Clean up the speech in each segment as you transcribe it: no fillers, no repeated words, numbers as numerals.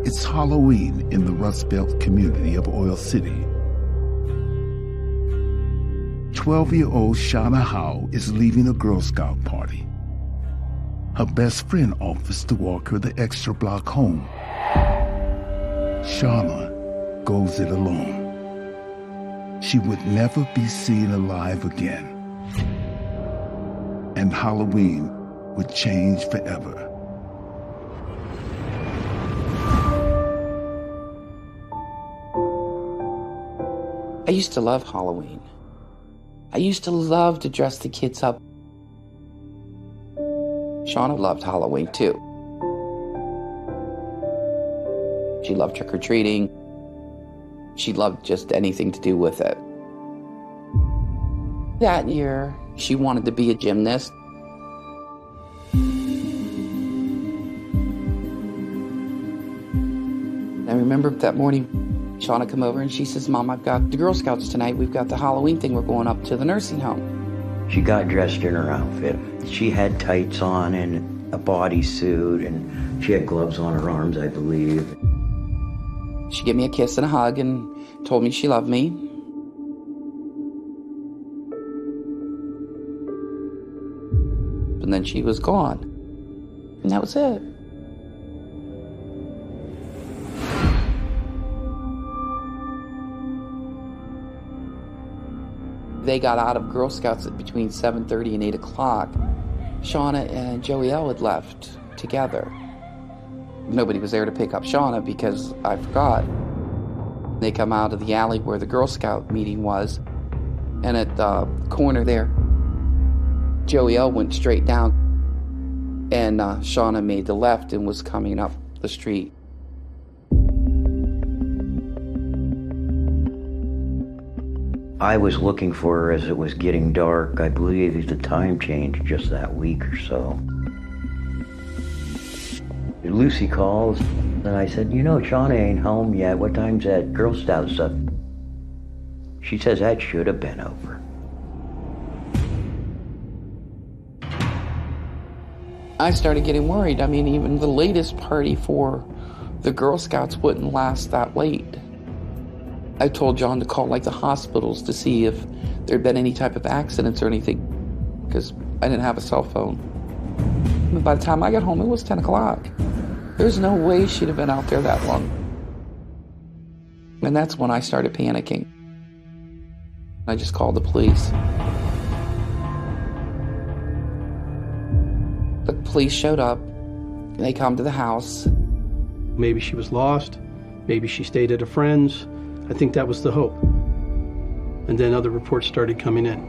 It's Halloween in the Rust Belt community of Oil City. 12-year-old Shauna Howe is leaving a Girl Scout party. Her best friend offers to walk her the extra block home. Shauna goes it alone. She would never be seen alive again. And Halloween would change forever. I used to love Halloween. I used to love to dress the kids up. Shauna loved Halloween too. She loved trick-or-treating. She loved just anything to do with it. That year, she wanted to be a gymnast. I remember that morning, Shauna come over and she says, "Mom, I've got the Girl Scouts tonight. We've got the Halloween thing. We're going up to the nursing home." She got dressed in her outfit. She had tights on and a bodysuit, and she had gloves on her arms, I believe. She gave me a kiss and a hug and told me she loved me. And then she was gone. And that was it. They got out of Girl Scouts at between 7:30 and 8 o'clock. Shauna and Joey L had left together. Nobody was there to pick up Shauna because I forgot. They come out of the alley where the Girl Scout meeting was, and at the corner there, Joey L went straight down, and Shauna made the left and was coming up the street. I was looking for her as it was getting dark. I believe the time changed just that week or so. Lucy calls, and I said, "You know, Shauna ain't home yet. What time's that Girl Scout stuff?" She says, "That should have been over." I started getting worried. I mean, even the latest party for the Girl Scouts wouldn't last that late. I told John to call like the hospitals to see if there'd been any type of accidents or anything, because I didn't have a cell phone. But by the time I got home, it was 10 o'clock. There's no way she'd have been out there that long. And that's when I started panicking. I just called the police. The police showed up. They come to the house. Maybe she was lost. Maybe she stayed at a friend's. I think that was the hope. And then other reports started coming in.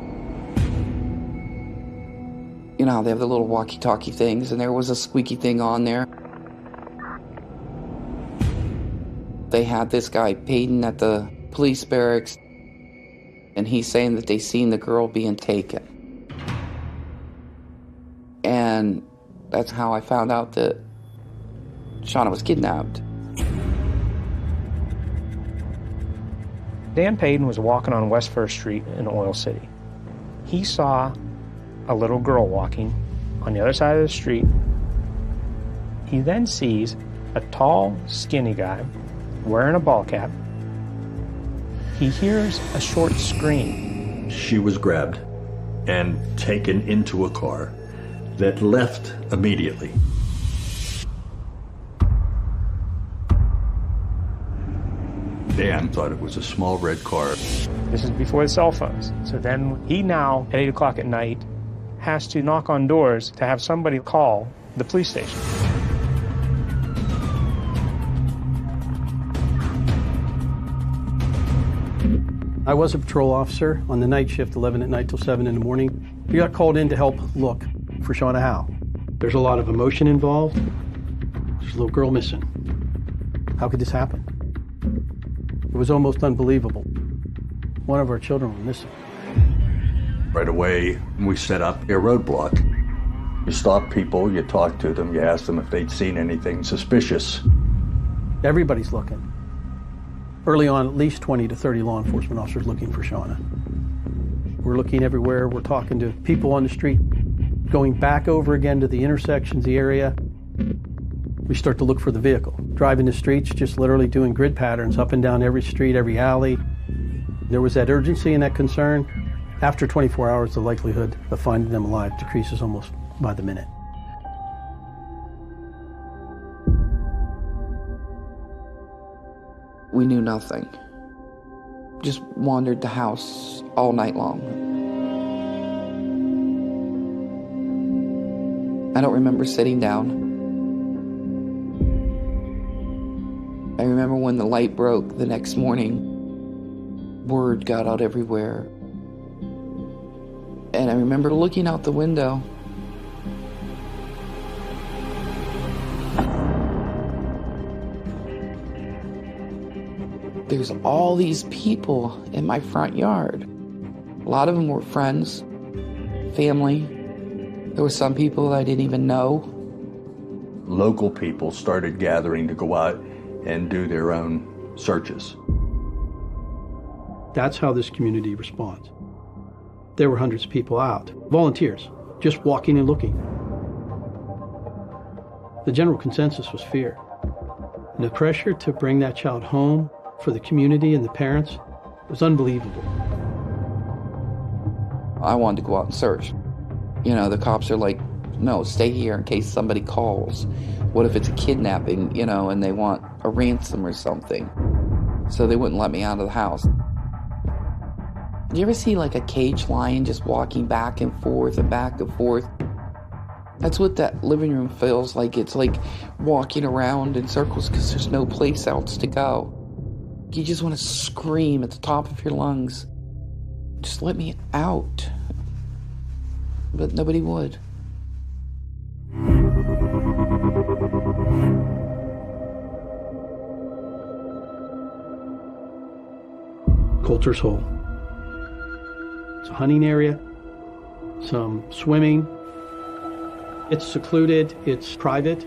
You know, they have the little walkie-talkie things, and there was a squeaky thing on there. They had this guy, Peyton, at the police barracks, and he's saying that they seen the girl being taken. And that's how I found out that Shauna was kidnapped. Dan Payton was walking on West 1st Street in Oil City. He saw a little girl walking on the other side of the street. He then sees a tall, skinny guy wearing a ball cap. He hears a short scream. She was grabbed and taken into a car that left immediately. Dan thought it was a small red car. This is before the cell phones. So then he now, at 8 o'clock at night, has to knock on doors to have somebody call the police station. I was a patrol officer on the night shift, 11 at night till 7 in the morning. We got called in to help look for Shauna Howe. There's a lot of emotion involved. There's a little girl missing. How could this happen? It was almost unbelievable. One of our children were missing. Right away, we set up a roadblock. You stop people, you talk to them, you ask them if they'd seen anything suspicious. Everybody's looking. Early on, at least 20 to 30 law enforcement officers looking for Shauna. We're looking everywhere. We're talking to people on the street, going back over again to the intersections, the area. We start to look for the vehicle. Driving the streets, just literally doing grid patterns up and down every street, every alley. There was that urgency and that concern. After 24 hours, the likelihood of finding them alive decreases almost by the minute. We knew nothing. Just wandered the house all night long. I don't remember sitting down. I remember when the light broke the next morning, word got out everywhere. And I remember looking out the window. There's all these people in my front yard. A lot of them were friends, family. There were some people I didn't even know. Local people started gathering to go out and do their own searches. That's how this community responds. There were hundreds of people out, volunteers, just walking and looking. The general consensus was fear. And the pressure to bring that child home for the community and the parents was unbelievable. I wanted to go out and search. You know, the cops are like, no, stay here in case somebody calls. What if it's a kidnapping, you know, and they want a ransom or something? So they wouldn't let me out of the house. Do you ever see like a cage lion just walking back and forth and back and forth? That's what that living room feels like. It's like walking around in circles because there's no place else to go. You just want to scream at the top of your lungs, just let me out. But nobody would. Coulter's Hole. It's a hunting area, some swimming. It's secluded, it's private.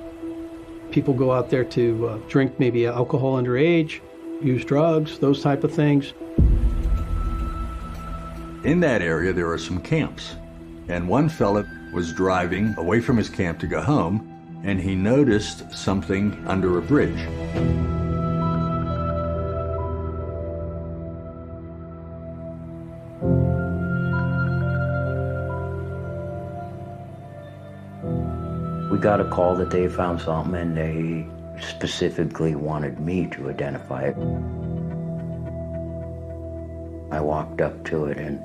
People go out there to drink maybe alcohol underage, use drugs, those type of things. In that area, there are some camps. And one fella was driving away from his camp to go home, and he noticed something under a bridge. We got a call that they found something, and they specifically wanted me to identify it. I walked up to it and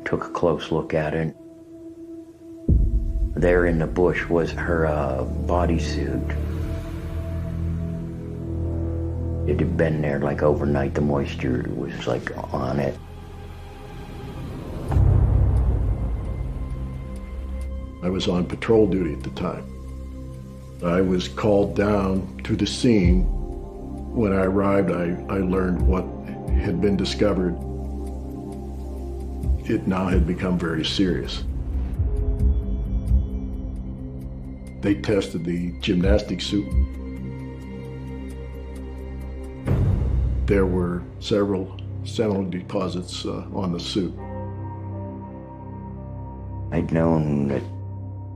took a close look at it. There in the bush was her bodysuit. It had been there like overnight. The moisture was like on it. I was on patrol duty at the time. I was called down to the scene. When I arrived, I learned what had been discovered. It now had become very serious. They tested the gymnastic suit. There were several sentinel deposits on the suit. I'd known that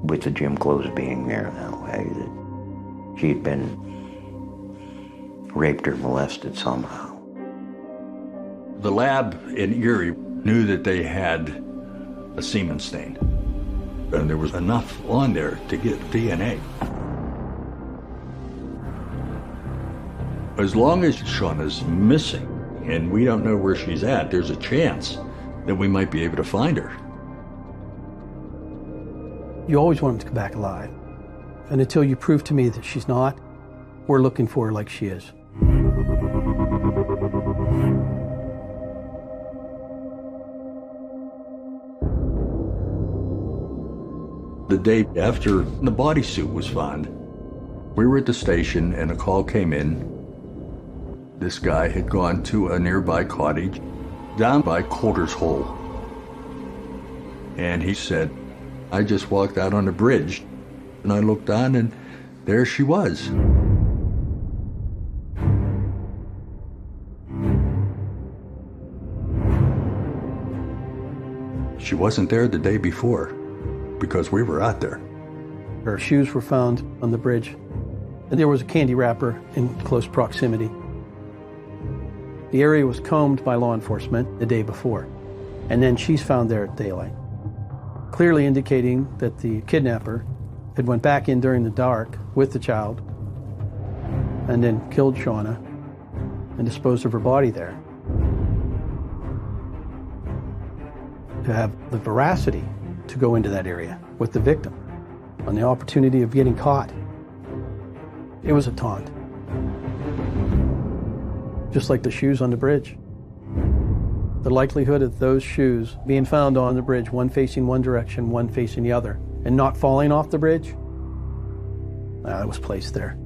with the gym clothes being there that way, that she had been raped or molested somehow. The lab in Erie knew that they had a semen stain, and there was enough on there to get DNA. As long as Shauna's missing and we don't know where she's at, there's a chance that we might be able to find her. You always want them to come back alive. And until you prove to me that she's not, we're looking for her like she is. The day after the bodysuit was found, we were at the station and a call came in. This guy had gone to a nearby cottage down by Coulter's Hole. And he said, I just walked out on the bridge and I looked down and there she was. She wasn't there the day before because we were out there. Her shoes were found on the bridge. and there was a candy wrapper in close proximity. The area was combed by law enforcement the day before, and then she's found there at daylight, clearly indicating that the kidnapper had went back in during the dark with the child and then killed Shauna and disposed of her body there. To have the veracity to go into that area with the victim on the opportunity of getting caught, it was a taunt. Just like the shoes on the bridge. The likelihood of those shoes being found on the bridge, one facing one direction, one facing the other, and not falling off the bridge, that was placed there.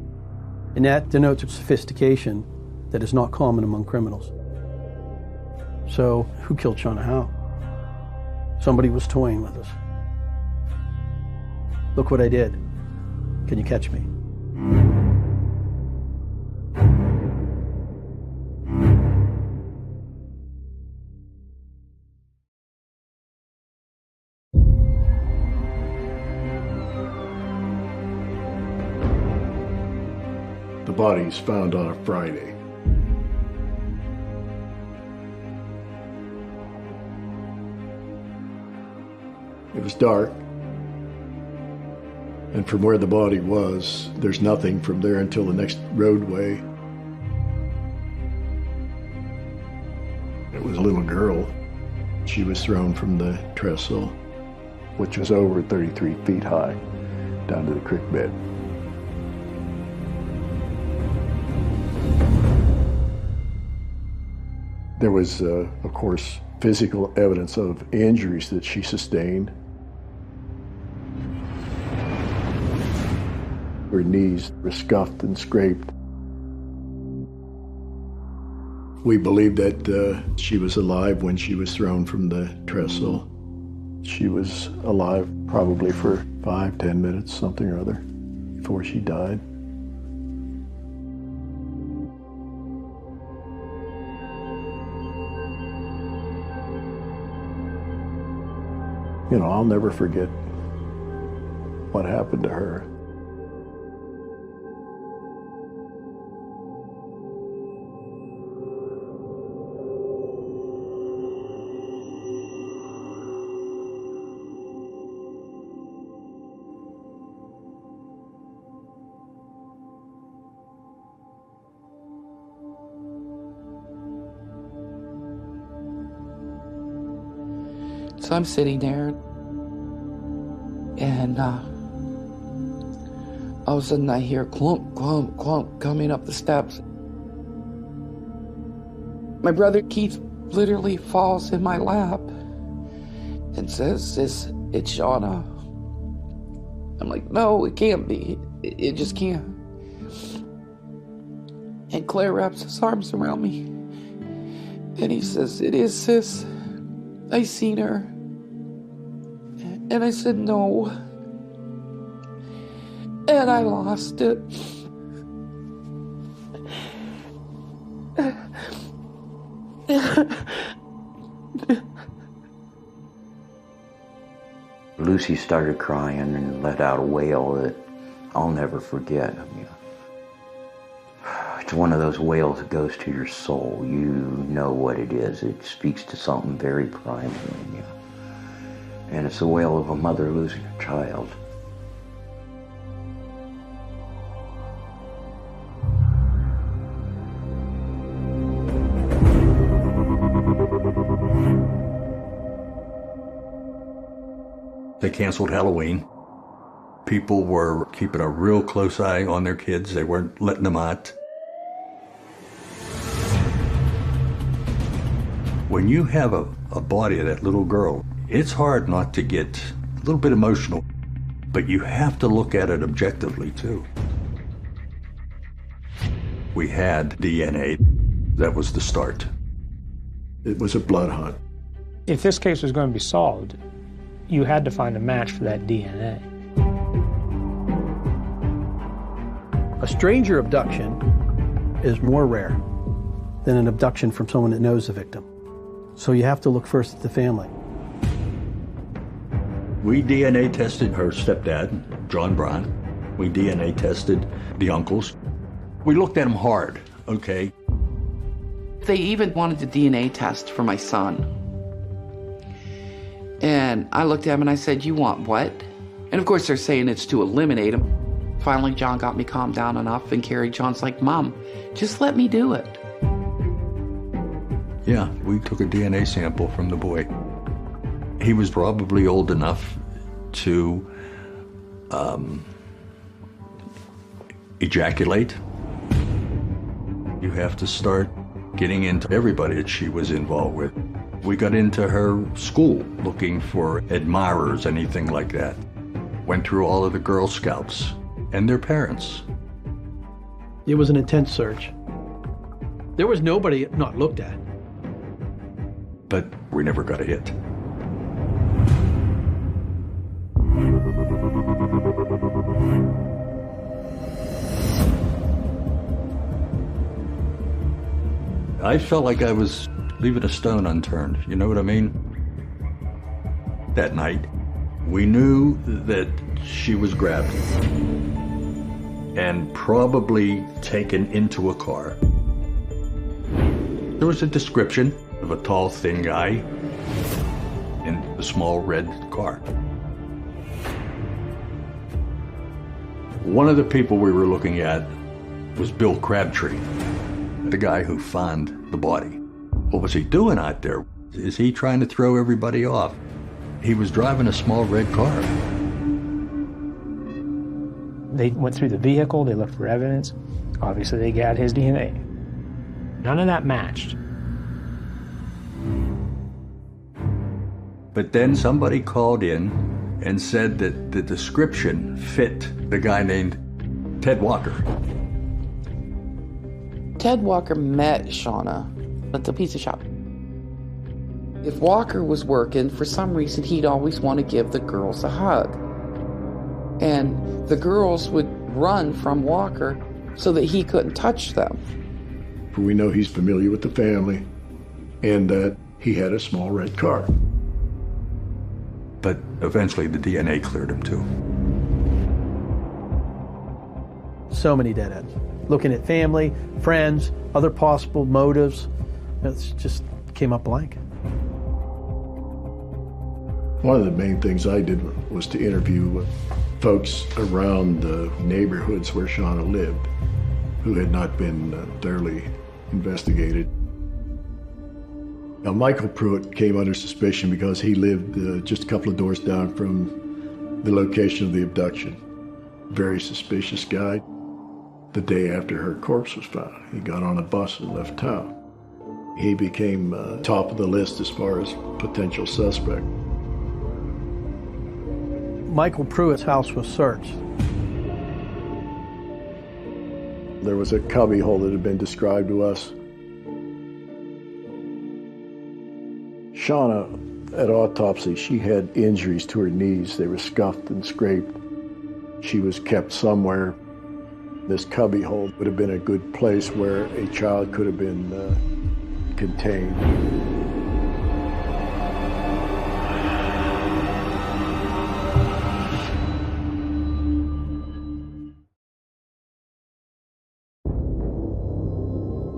And that denotes a sophistication that is not common among criminals. So, who killed Shauna Howe? Somebody was toying with us. Look what I did. Can you catch me? The body's found on a Friday. It was dark, and from where the body was, there's nothing from there until the next roadway. It was a little girl. She was thrown from the trestle, which was over 33 feet high, down to the creek bed. There was, of course, physical evidence of injuries that she sustained. Her knees were scuffed and scraped. We believe that she was alive when she was thrown from the trestle. She was alive probably for 5-10 minutes, something or other, before she died. You know, I'll never forget what happened to her. So I'm sitting there, and all of a sudden I hear clump, clump, clump coming up the steps. My brother Keith literally falls in my lap and says, it's Shauna. I'm like, no, it can't be. It just can't. And Claire wraps his arms around me, and he says, it is, sis. I seen her. And I said, no. And I lost it. Lucy started crying and let out a wail that I'll never forget. I mean, it's one of those wails that goes to your soul. You know what it is. It speaks to something very primal in you. And it's the wail of a mother losing a child. They canceled Halloween. People were keeping a real close eye on their kids. They weren't letting them out. When you have a body of that little girl, it's hard not to get a little bit emotional, but you have to look at it objectively too. We had DNA. That was the start. It was a blood hunt. If this case was going to be solved, you had to find a match for that DNA. A stranger abduction is more rare than an abduction from someone that knows the victim. So you have to look first at the family. We DNA tested her stepdad, John Brown. We DNA tested the uncles. We looked at them hard, okay? They even wanted a DNA test for my son. And I looked at him and I said, "You want what?" And of course they're saying it's to eliminate him. Finally, John got me calmed down enough, and Carrie, John's like, "Mom, just let me do it." Yeah, we took a DNA sample from the boy. He was probably old enough to ejaculate. You have to start getting into everybody that she was involved with. We got into her school looking for admirers, anything like that. Went through all of the Girl Scouts and their parents. It was an intense search. There was nobody not looked at. But we never got a hit. I felt like I was leaving a stone unturned, you know what I mean? That night, we knew that she was grabbed and probably taken into a car. There was a description of a tall, thin guy in a small red car. One of the people we were looking at was Bill Crabtree, the guy who found the body. What was he doing out there? Is he trying to throw everybody off? He was driving a small red car. They went through the vehicle, they looked for evidence. Obviously, they got his DNA. None of that matched. But then somebody called in and said that the description fit the guy named Ted Walker. Ted Walker met Shauna at the pizza shop. If Walker was working, for some reason he'd always want to give the girls a hug. And the girls would run from Walker so that he couldn't touch them. We know he's familiar with the family and that he had a small red car. But eventually the DNA cleared him too. So many dead ends. Looking at family, friends, other possible motives. It just came up blank. One of the main things I did was to interview folks around the neighborhoods where Shauna lived who had not been thoroughly investigated. Now, Michael Pruitt came under suspicion because he lived just a couple of doors down from the location of the abduction. Very suspicious guy. The day after her corpse was found, he got on a bus and left town. He became top of the list as far as potential suspect. Michael Pruitt's house was searched. There was a cubby hole that had been described to us. Shauna, at autopsy, she had injuries to her knees. They were scuffed and scraped. She was kept somewhere. This cubby hole would have been a good place where a child could have been contained.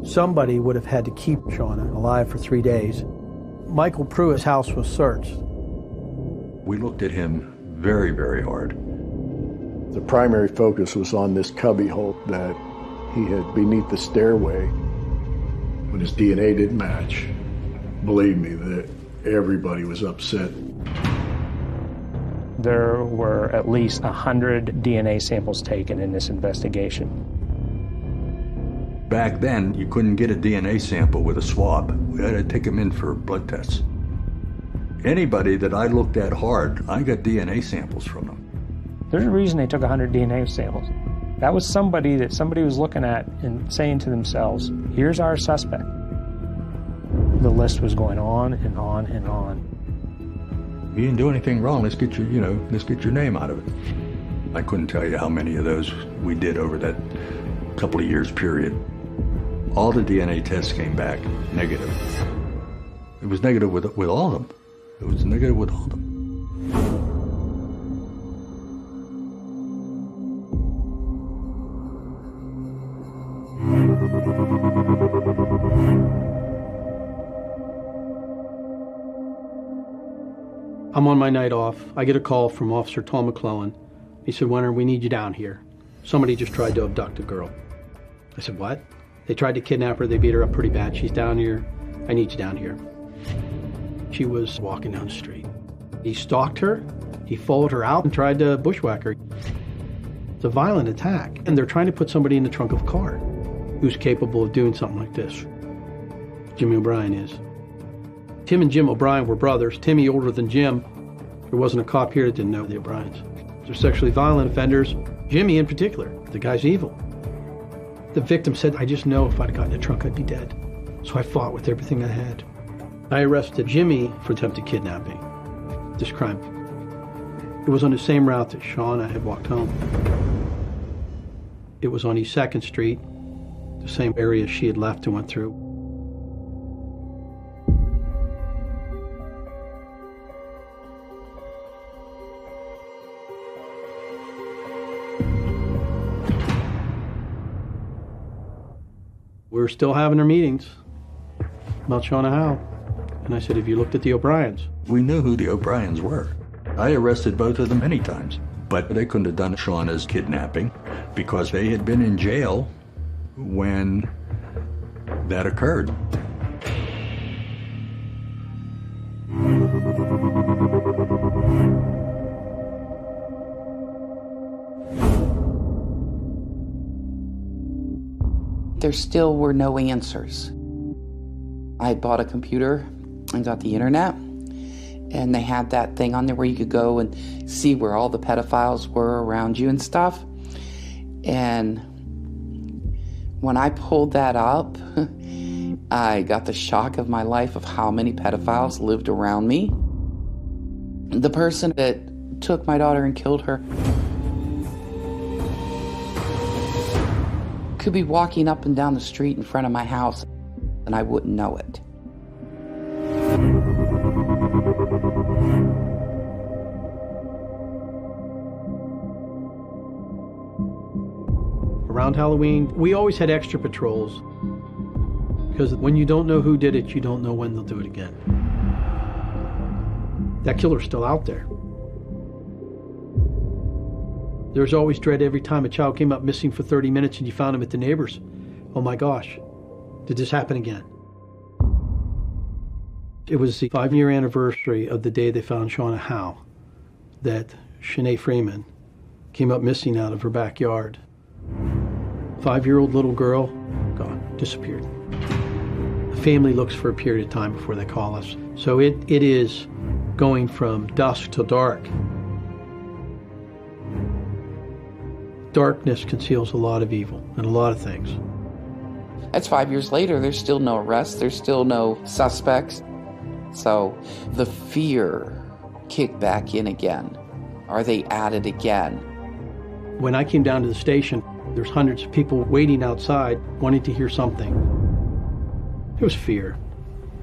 Somebody would have had to keep Shauna alive for 3 days. Michael Pruitt's house was searched. We looked at him very, very hard. The primary focus was on this cubby hole that he had beneath the stairway. When his DNA didn't match, believe me, that everybody was upset. There were at least 100 DNA samples taken in this investigation. Back then, you couldn't get a DNA sample with a swab. We had to take them in for blood tests. Anybody that I looked at hard, I got DNA samples from them. There's a reason they took 100 DNA samples. That was somebody that somebody was looking at and saying to themselves, here's our suspect. The list was going on and on and on. You didn't do anything wrong. Let's get your name out of it. I couldn't tell you how many of those we did over that couple of years period. All the DNA tests came back negative. It was negative with all of them. It was negative with all of them. I'm on my night off. I get a call from Officer Tom McClellan. He said, "Winter, we need you down here. Somebody just tried to abduct a girl." I said, "What?" "They tried to kidnap her. They beat her up pretty bad. She's down here. I need you down here." She was walking down the street. He stalked her. He followed her out and tried to bushwhack her. It's a violent attack, and they're trying to put somebody in the trunk of a car who's capable of doing something like this. Jimmy O'Brien is. Tim and Jim O'Brien were brothers. Timmy older than Jim. There wasn't a cop here that didn't know the O'Briens. They're sexually violent offenders. Jimmy in particular. The guy's evil. The victim said, "I just know if I'd gotten in the trunk, I'd be dead. So I fought with everything I had." I arrested Jimmy for attempted kidnapping. This crime. It was on the same route that Shauna had walked home. It was on East 2nd Street, the same area she had left and went through. We were still having our meetings about Shauna Howe. And I said, "Have you looked at the O'Briens?" We knew who the O'Briens were. I arrested both of them many times, but they couldn't have done Shauna's kidnapping because they had been in jail when that occurred. There still were no answers. I had bought a computer and got the internet, and they had that thing on there where you could go and see where all the pedophiles were around you and stuff. And when I pulled that up, I got the shock of my life of how many pedophiles lived around me. The person that took my daughter and killed her could be walking up and down the street in front of my house, and I wouldn't know it. Around Halloween, we always had extra patrols, because when you don't know who did it, you don't know when they'll do it again. That killer's still out there. There's always dread every time a child came up missing for 30 minutes and you found him at the neighbor's. Oh my gosh, did this happen again? It was the 5-year anniversary of the day they found Shauna Howe, that Shanae Freeman came up missing out of her backyard. 5-year-old little girl, gone, disappeared. The family looks for a period of time before they call us. So it is going from dusk till dark. Darkness conceals a lot of evil and a lot of things. That's 5 years later. There's still no arrests. There's still no suspects. So the fear kicked back in again. Are they at it again? When I came down to the station, there's hundreds of people waiting outside wanting to hear something. There was fear.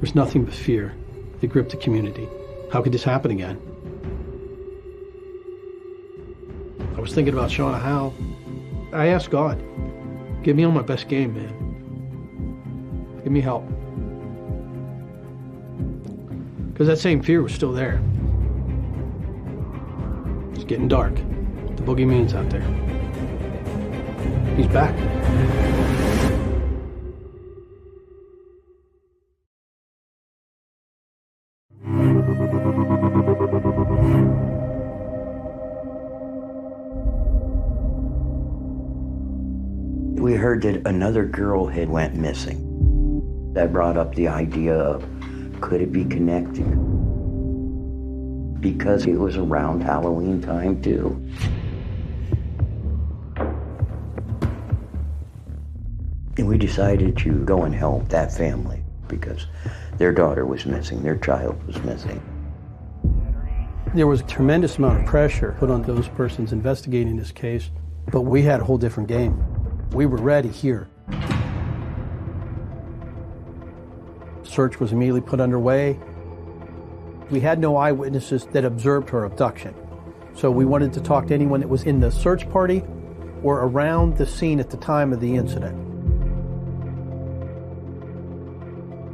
There's nothing but fear that gripped the community. How could this happen again? I was thinking about Shauna Howe. I asked God, get me on my best game, man. Give me help. Because that same fear was still there. It's getting dark. The boogeyman's out there. He's back. We heard that another girl had went missing. That brought up the idea of, could it be connected? Because it was around Halloween time too. And we decided to go and help that family because their daughter was missing, their child was missing. There was a tremendous amount of pressure put on those persons investigating this case, but we had a whole different game. We were ready here. Search was immediately put underway. We had no eyewitnesses that observed her abduction. So we wanted to talk to anyone that was in the search party or around the scene at the time of the incident.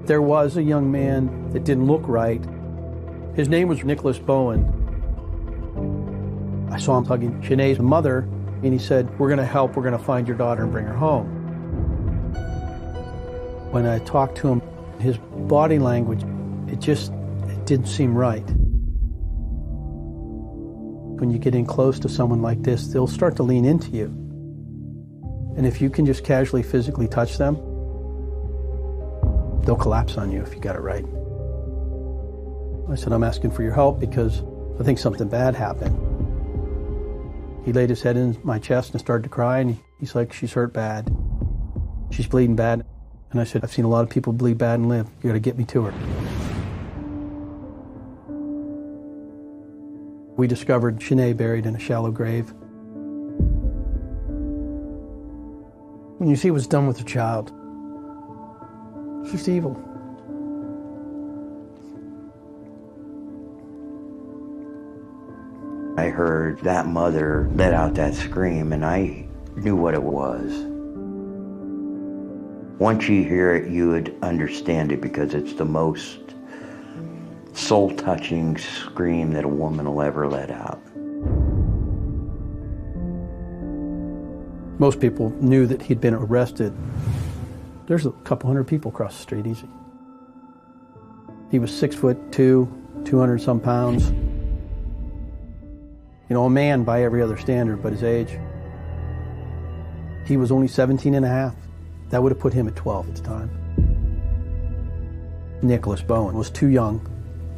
There was a young man that didn't look right. His name was Nicholas Bowen. I saw him hugging Sinead's mother, and he said, "We're going to help. We're going to find your daughter and bring her home." When I talked to him, his body language, it didn't seem right. When you get in close to someone like this, they'll start to lean into you. And if you can just casually, physically touch them, they'll collapse on you if you got it right. I said, "I'm asking for your help because I think something bad happened." He laid his head in my chest and started to cry, and he's like, "She's hurt bad. She's bleeding bad." And I said, "I've seen a lot of people bleed bad and live. You got to get me to her." We discovered Sinead buried in a shallow grave. When you see what's done with a child, it's just evil. I heard that mother let out that scream, and I knew what it was. Once you hear it, you would understand it because it's the most soul-touching scream that a woman will ever let out. Most people knew that he'd been arrested. There's a couple hundred people across the street, easy. He was 6'2", 200 some pounds. You know, a man by every other standard but his age. He was only 17 and a half. That would have put him at 12 at the time. Nicholas Bowen was too young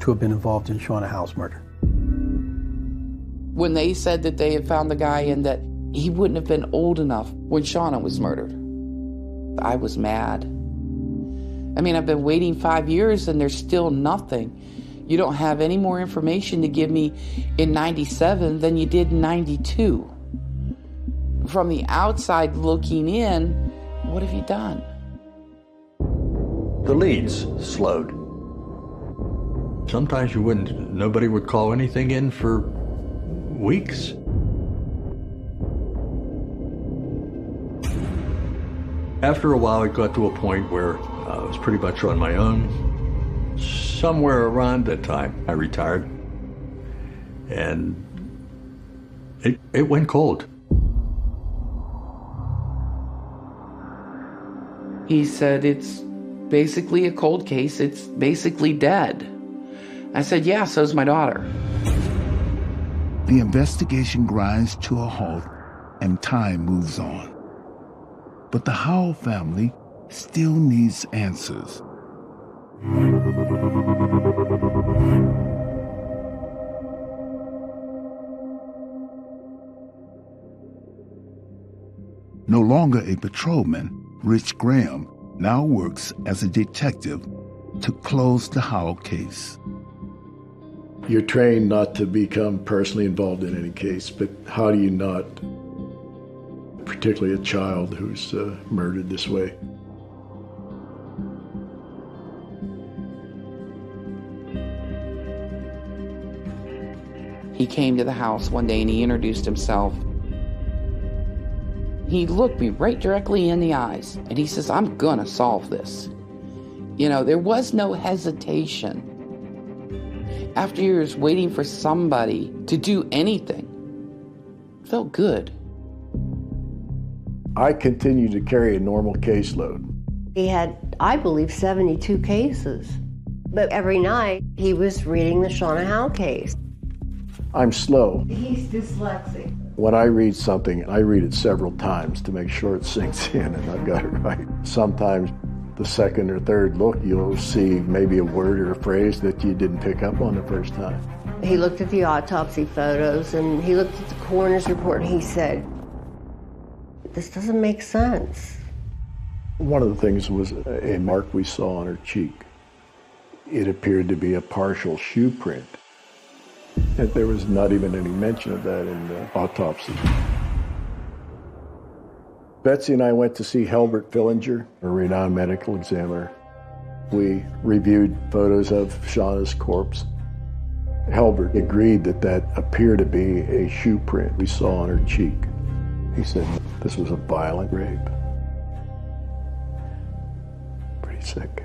to have been involved in Shauna Howe's murder. When they said that they had found the guy and that he wouldn't have been old enough when Shauna was murdered, I was mad. I mean, I've been waiting 5 years and there's still nothing. You don't have any more information to give me in 97 than you did in 92. From the outside looking in, what have you done? The leads slowed. Sometimes nobody would call anything in for weeks. After a while, it got to a point where I was pretty much on my own. Somewhere around that time, I retired, and it went cold. He said, "It's basically a cold case. It's basically dead." I said, "Yeah, so's my daughter." The investigation grinds to a halt and time moves on. But the Howell family still needs answers. No longer a patrolman, Rich Graham now works as a detective to close the Howell case. You're trained not to become personally involved in any case, but how do you not, particularly a child who's murdered this way? He came to the house one day and he introduced himself. He looked me right directly in the eyes and he says, "I'm gonna solve this." You know, there was no hesitation. After years waiting for somebody to do anything, it felt good. I continue to carry a normal caseload. He had, I believe, 72 cases. But every night he was reading the Shauna Howe case. I'm slow. He's dyslexic. When I read something, I read it several times to make sure it sinks in and I've got it right. Sometimes the second or third look, you'll see maybe a word or a phrase that you didn't pick up on the first time. He looked at the autopsy photos and he looked at the coroner's report and he said, "This doesn't make sense." One of the things was a mark we saw on her cheek. It appeared to be a partial shoe print. And there was not even any mention of that in the autopsy. Betsy and I went to see Helbert Fillinger, a renowned medical examiner. We reviewed photos of Shauna's corpse. Helbert agreed that that appeared to be a shoe print we saw on her cheek. He said this was a violent rape. Pretty sick.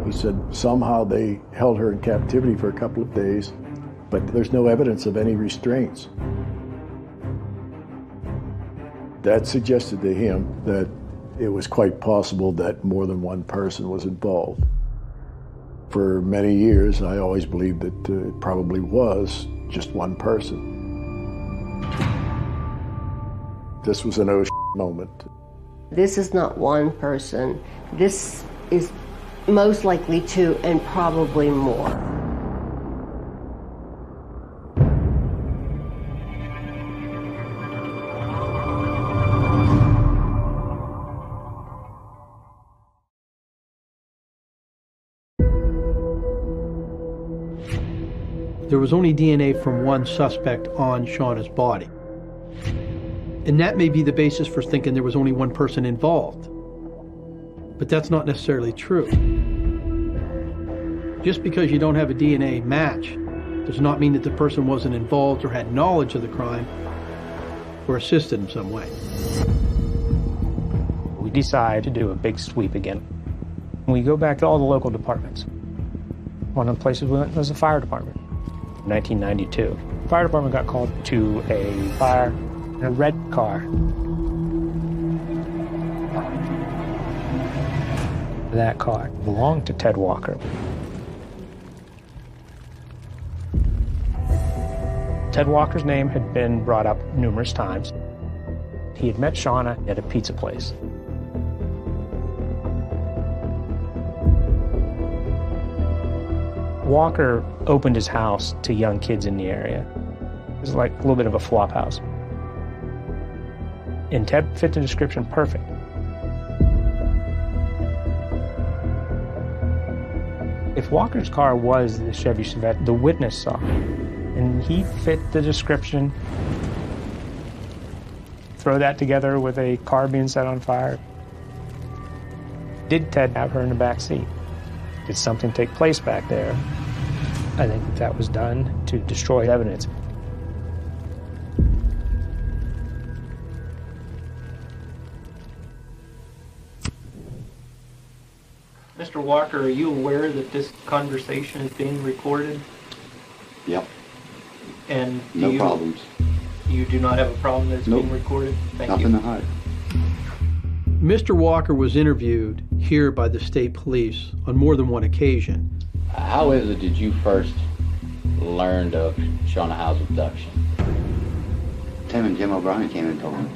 He said somehow they held her in captivity for a couple of days, but there's no evidence of any restraints. That suggested to him that it was quite possible that more than one person was involved. For many years, I always believed that it probably was just one person. This was an moment. This is not one person. This is most likely two and probably more. There was only DNA from one suspect on Shauna's body. And that may be the basis for thinking there was only one person involved. But that's not necessarily true. Just because you don't have a DNA match does not mean that the person wasn't involved or had knowledge of the crime or assisted in some way. We decide to do a big sweep again. We go back to all the local departments. One of the places we went was the fire department. 1992. The fire department got called to a fire in a red car. That car belonged to Ted Walker. Ted Walker's name had been brought up numerous times. He had met Shauna at a pizza place. Walker opened his house to young kids in the area. It was like a little bit of a flop house. And Ted fit the description perfect. If Walker's car was the Chevy Chevette the witness saw, and he fit the description, throw that together with a car being set on fire. Did Ted have her in the back seat? Did something take place back there? I think that was done to destroy evidence. Mr. Walker, are you aware that this conversation is being recorded? Yep. And no problems. You do not have a problem that it's being recorded? Thank you. Nothing to hide. Mr. Walker was interviewed here by the state police on more than one occasion. How is it did you first learn of Shauna Howe's abduction? Tim and Jim O'Brien came and told me.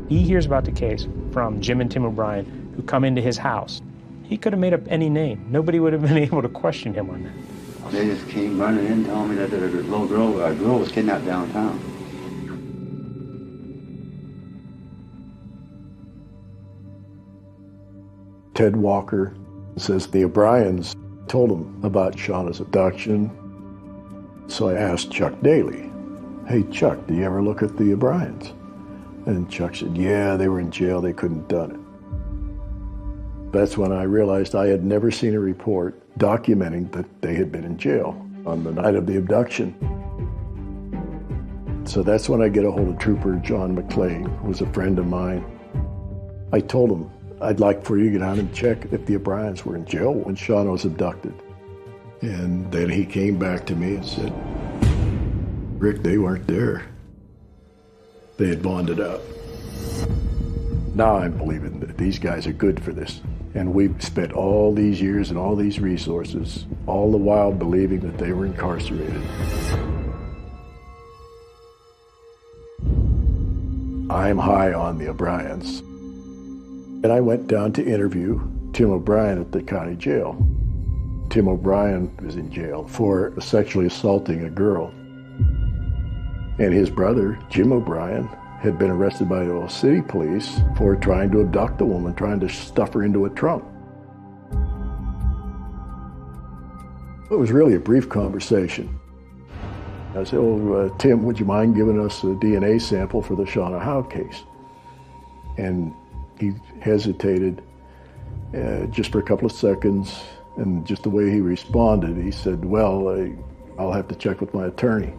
He hears about the case from Jim and Tim O'Brien, who come into his house. He could have made up any name. Nobody would have been able to question him on that. They just came running in telling me that a little girl, was kidnapped downtown. Ted Walker says the O'Briens told him about Shauna's abduction. So I asked Chuck Daly, "Hey Chuck, do you ever look at the O'Briens?" And Chuck said, "Yeah, they were in jail, they couldn't have done it." That's when I realized I had never seen a report documenting that they had been in jail on the night of the abduction. So that's when I get a hold of Trooper John McClain, who was a friend of mine. I told him, "I'd like for you to get out and check if the O'Briens were in jail when Shauna was abducted." And then he came back to me and said, "Rick, they weren't there. They had bonded out." Now I'm believing that these guys are good for this. And we've spent all these years and all these resources, all the while believing that they were incarcerated. I'm high on the O'Briens. And I went down to interview Tim O'Brien at the county jail. Tim O'Brien was in jail for sexually assaulting a girl. And his brother, Jim O'Brien, had been arrested by the Oil City police for trying to abduct a woman, trying to stuff her into a trunk. It was really a brief conversation. I said, Tim, would you mind giving us a DNA sample for the Shauna Howe case? And he hesitated just for a couple of seconds, and just the way he responded, he said, "Well, I'll have to check with my attorney."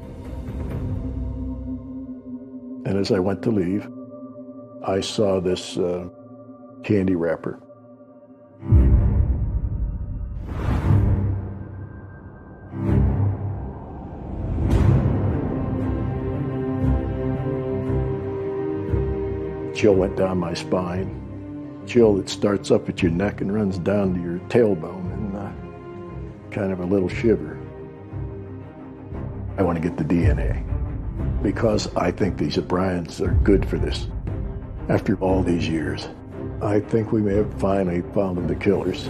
And as I went to leave, I saw this candy wrapper. Chill went down my spine. Chill that starts up at your neck and runs down to your tailbone, and kind of a little shiver. I want to get the DNA because I think these O'Briens are good for this. After all these years, I think we may have finally found the killers.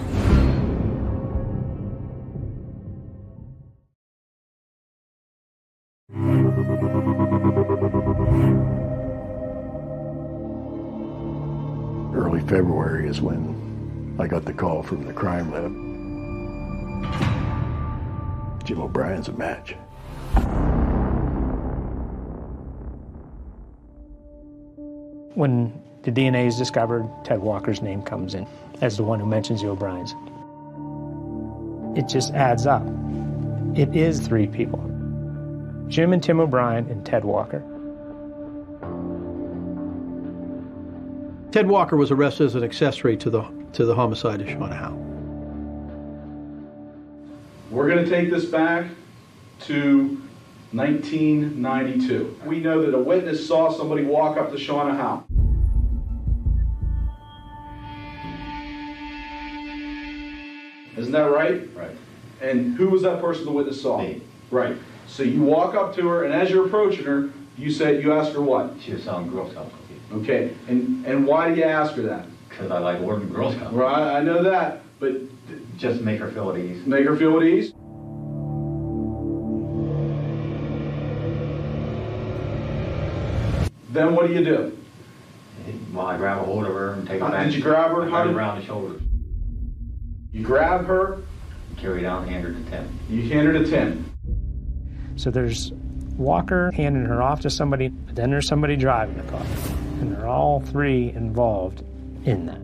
Early February is when I got the call from the crime lab. Jim O'Brien's a match. When the DNA is discovered, Ted Walker's name comes in as the one who mentions the O'Briens. It just adds up. It is 3 people. Jim and Tim O'Brien and Ted Walker. Ted Walker was arrested as an accessory to the homicide of Shauna Howe. We're going to take this back to 1992. We know that a witness saw somebody walk up to Shauna Howe. Isn't that right? Right. And who was that person the witness saw? Me. Right. So you walk up to her, and as you're approaching her, you ask her what? She was selling Girl Scout cookies. Okay. And why do you ask her that? Because I like working Girl Scouts. Well, I know that, but just make her feel at ease. Make her feel at ease? Then what do? Well, I grab a hold of her and take her back. Did you grab her? How around the shoulders. You grab her. Carry down, hand her to Tim. You hand her to Tim. So there's Walker handing her off to somebody, but then there's somebody driving the car. And they're all 3 involved in that.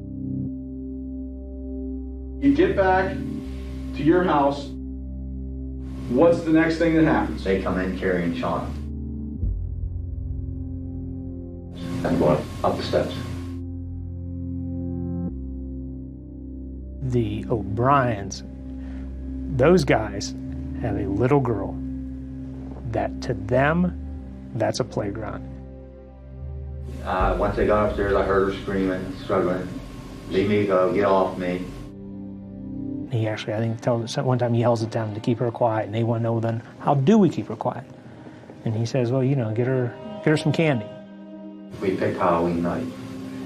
You get back to your house. What's the next thing that happens? They come in carrying Shauna. And go up the steps. The O'Briens, those guys have a little girl that to them, that's a playground. Once they got upstairs, I heard her screaming, struggling. Leave me go, get off me. He actually, I think, one time he yells at them to keep her quiet, and they want to know then, how do we keep her quiet? And he says, well, get her some candy. We picked Halloween night.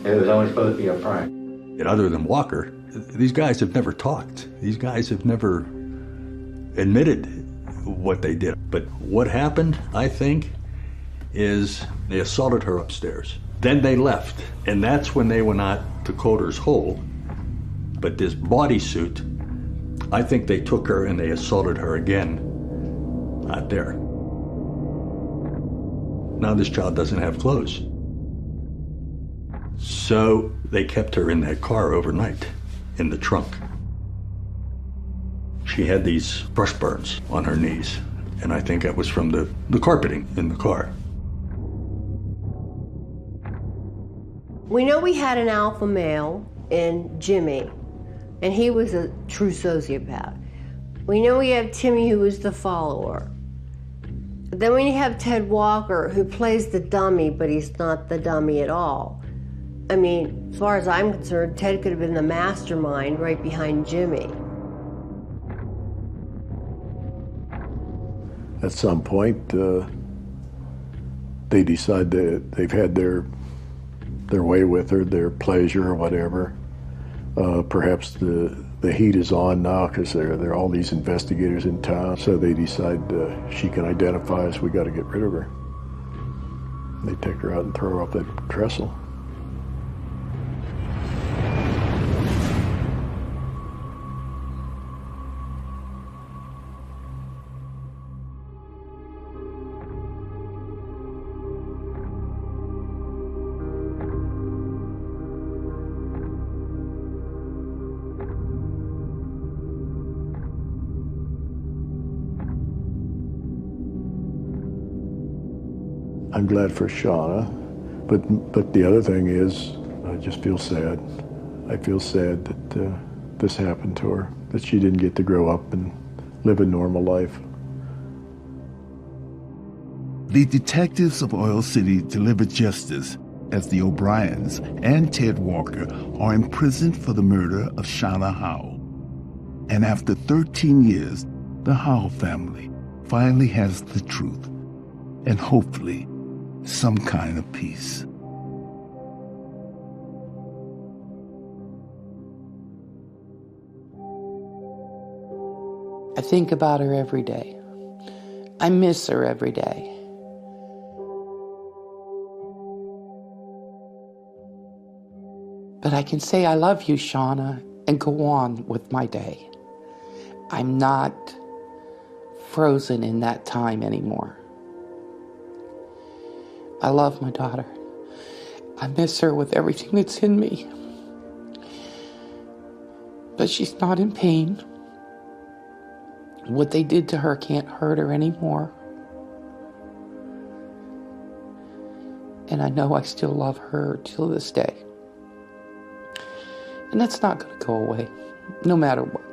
It was only supposed to be a prank. And other than Walker, these guys have never talked. These guys have never admitted what they did. But what happened, I think, is they assaulted her upstairs. Then they left, and that's when they went out to Coder's Hole. But this bodysuit, I think they took her and they assaulted her again out there. Now this child doesn't have clothes. So they kept her in that car overnight, in the trunk. She had these brush burns on her knees, and I think that was from the carpeting in the car. We know we had an alpha male in Jimmy, and he was a true sociopath. We know we have Timmy, who was the follower. Then we have Ted Walker, who plays the dummy, but he's not the dummy at all. I mean, as far as I'm concerned, Ted could have been the mastermind right behind Jimmy. At some point, they decide that they've had their way with her, their pleasure or whatever. Perhaps the heat is on now because there are all these investigators in town, so they decide she can identify us, we got to get rid of her. They take her out and throw her off that trestle. I'm glad for Shauna But the other thing is, I just feel sad. I feel sad that this happened to her, that she didn't get to grow up and live a normal life. The detectives of Oil City deliver justice as the O'Briens and Ted Walker are imprisoned for the murder of Shauna Howe. And after 13 years, the Howe family finally has the truth and hopefully some kind of peace. I think about her every day. I miss her every day. But I can say I love you, Shauna, and go on with my day. I'm not frozen in that time anymore. I love my daughter. I miss her with everything that's in me. But she's not in pain. What they did to her can't hurt her anymore. And I know I still love her till this day. And that's not going to go away, no matter what.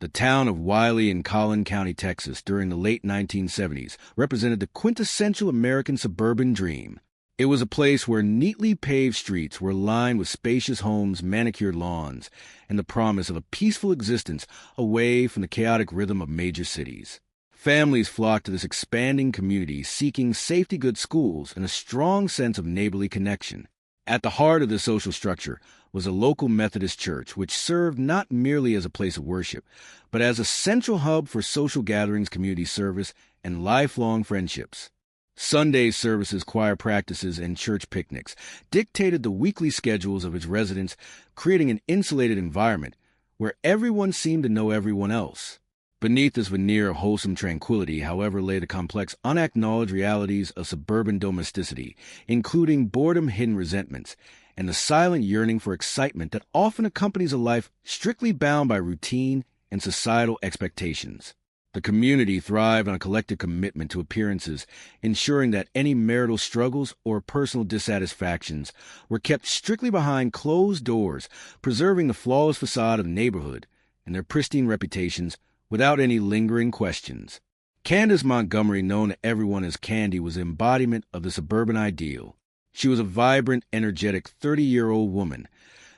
The town of Wiley in Collin County, Texas, during the late 1970s represented the quintessential American suburban dream. It was a place where neatly paved streets were lined with spacious homes, manicured lawns, and the promise of a peaceful existence away from the chaotic rhythm of major cities. Families flocked to this expanding community seeking safety good schools and a strong sense of neighborly connection. At the heart of this social structure was a local Methodist church which served not merely as a place of worship, but as a central hub for social gatherings, community service, and lifelong friendships. Sunday services, choir practices, and church picnics dictated the weekly schedules of its residents, creating an insulated environment where everyone seemed to know everyone else. Beneath this veneer of wholesome tranquility, however, lay the complex, unacknowledged realities of suburban domesticity, including boredom-hidden resentments, and the silent yearning for excitement that often accompanies a life strictly bound by routine and societal expectations. The community thrived on a collective commitment to appearances, ensuring that any marital struggles or personal dissatisfactions were kept strictly behind closed doors, preserving the flawless facade of the neighborhood and their pristine reputations without any lingering questions. Candace Montgomery, known to everyone as Candy, was the embodiment of the suburban ideal. She was a vibrant, energetic 30-year-old woman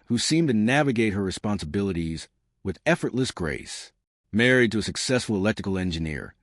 who seemed to navigate her responsibilities with effortless grace. Married to a successful electrical engineer,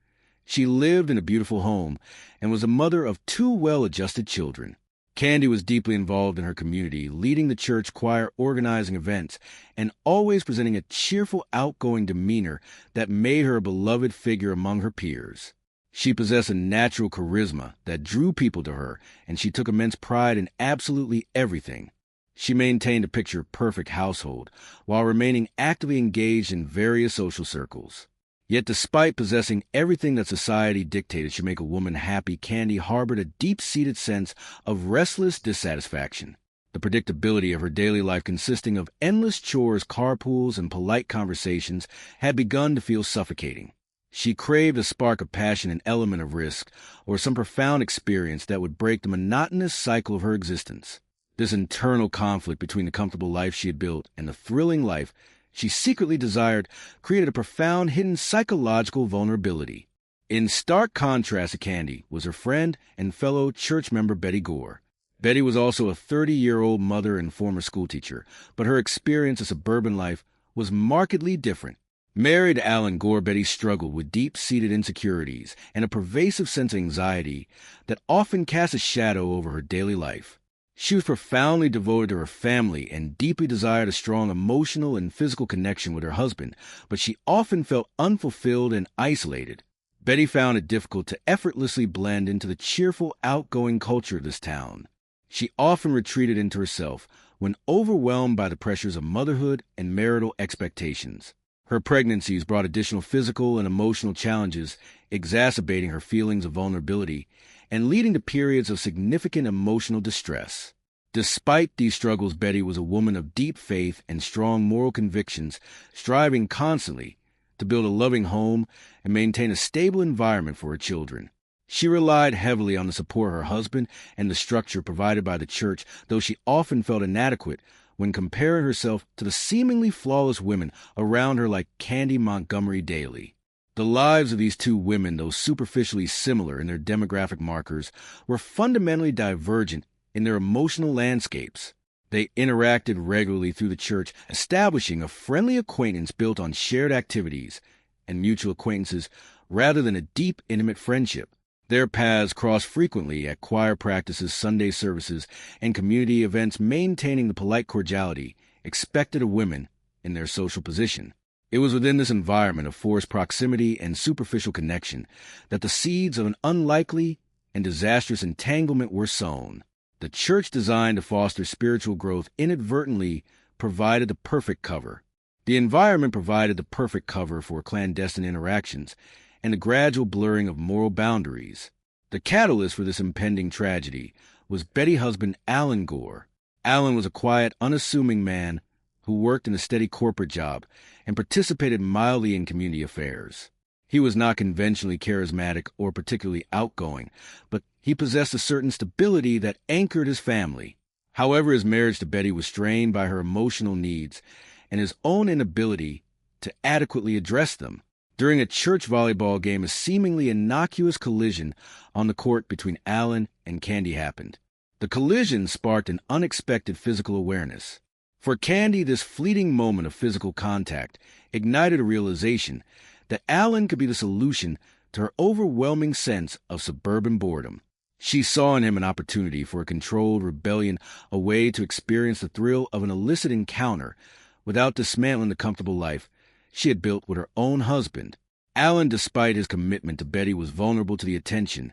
she lived in a beautiful home and was a mother of 2 well-adjusted children. Candy was deeply involved in her community, leading the church choir, organizing events, and always presenting a cheerful, outgoing demeanor that made her a beloved figure among her peers. She possessed a natural charisma that drew people to her, and she took immense pride in absolutely everything. She maintained a picture-perfect household while remaining actively engaged in various social circles. Yet despite possessing everything that society dictated should make a woman happy, Candy harbored a deep-seated sense of restless dissatisfaction. The predictability of her daily life, consisting of endless chores, carpools, and polite conversations, had begun to feel suffocating. She craved a spark of passion, an element of risk, or some profound experience that would break the monotonous cycle of her existence. This internal conflict between the comfortable life she had built and the thrilling life she secretly desired created a profound hidden psychological vulnerability. In stark contrast to Candy was her friend and fellow church member Betty Gore. Betty was also a 30-year-old mother and former schoolteacher, but her experience of suburban life was markedly different. Married to Alan Gore, Betty struggled with deep-seated insecurities and a pervasive sense of anxiety that often cast a shadow over her daily life. She was profoundly devoted to her family and deeply desired a strong emotional and physical connection with her husband, but she often felt unfulfilled and isolated. Betty found it difficult to effortlessly blend into the cheerful, outgoing culture of this town. She often retreated into herself when overwhelmed by the pressures of motherhood and marital expectations. Her pregnancies brought additional physical and emotional challenges, exacerbating her feelings of vulnerability and leading to periods of significant emotional distress. Despite these struggles, Betty was a woman of deep faith and strong moral convictions, striving constantly to build a loving home and maintain a stable environment for her children. She relied heavily on the support of her husband and the structure provided by the church, though she often felt inadequate when comparing herself to the seemingly flawless women around her like Candy Montgomery Daly. The lives of these two women, though superficially similar in their demographic markers, were fundamentally divergent in their emotional landscapes. They interacted regularly through the church, establishing a friendly acquaintance built on shared activities and mutual acquaintances rather than a deep, intimate friendship. Their paths crossed frequently at choir practices, Sunday services, and community events, maintaining the polite cordiality expected of women in their social position. It was within this environment of forced proximity and superficial connection that the seeds of an unlikely and disastrous entanglement were sown. The church, designed to foster spiritual growth, inadvertently provided the perfect cover. The environment provided the perfect cover for clandestine interactions and the gradual blurring of moral boundaries. The catalyst for this impending tragedy was Betty's husband, Alan Gore. Alan was a quiet, unassuming man who worked in a steady corporate job and participated mildly in community affairs. He was not conventionally charismatic or particularly outgoing, but he possessed a certain stability that anchored his family. However, his marriage to Betty was strained by her emotional needs and his own inability to adequately address them. During a church volleyball game, a seemingly innocuous collision on the court between Alan and Candy happened. The collision sparked an unexpected physical awareness. For Candy, this fleeting moment of physical contact ignited a realization that Alan could be the solution to her overwhelming sense of suburban boredom. She saw in him an opportunity for a controlled rebellion, a way to experience the thrill of an illicit encounter without dismantling the comfortable life she had built with her own husband. Alan, despite his commitment to Betty, was vulnerable to the attention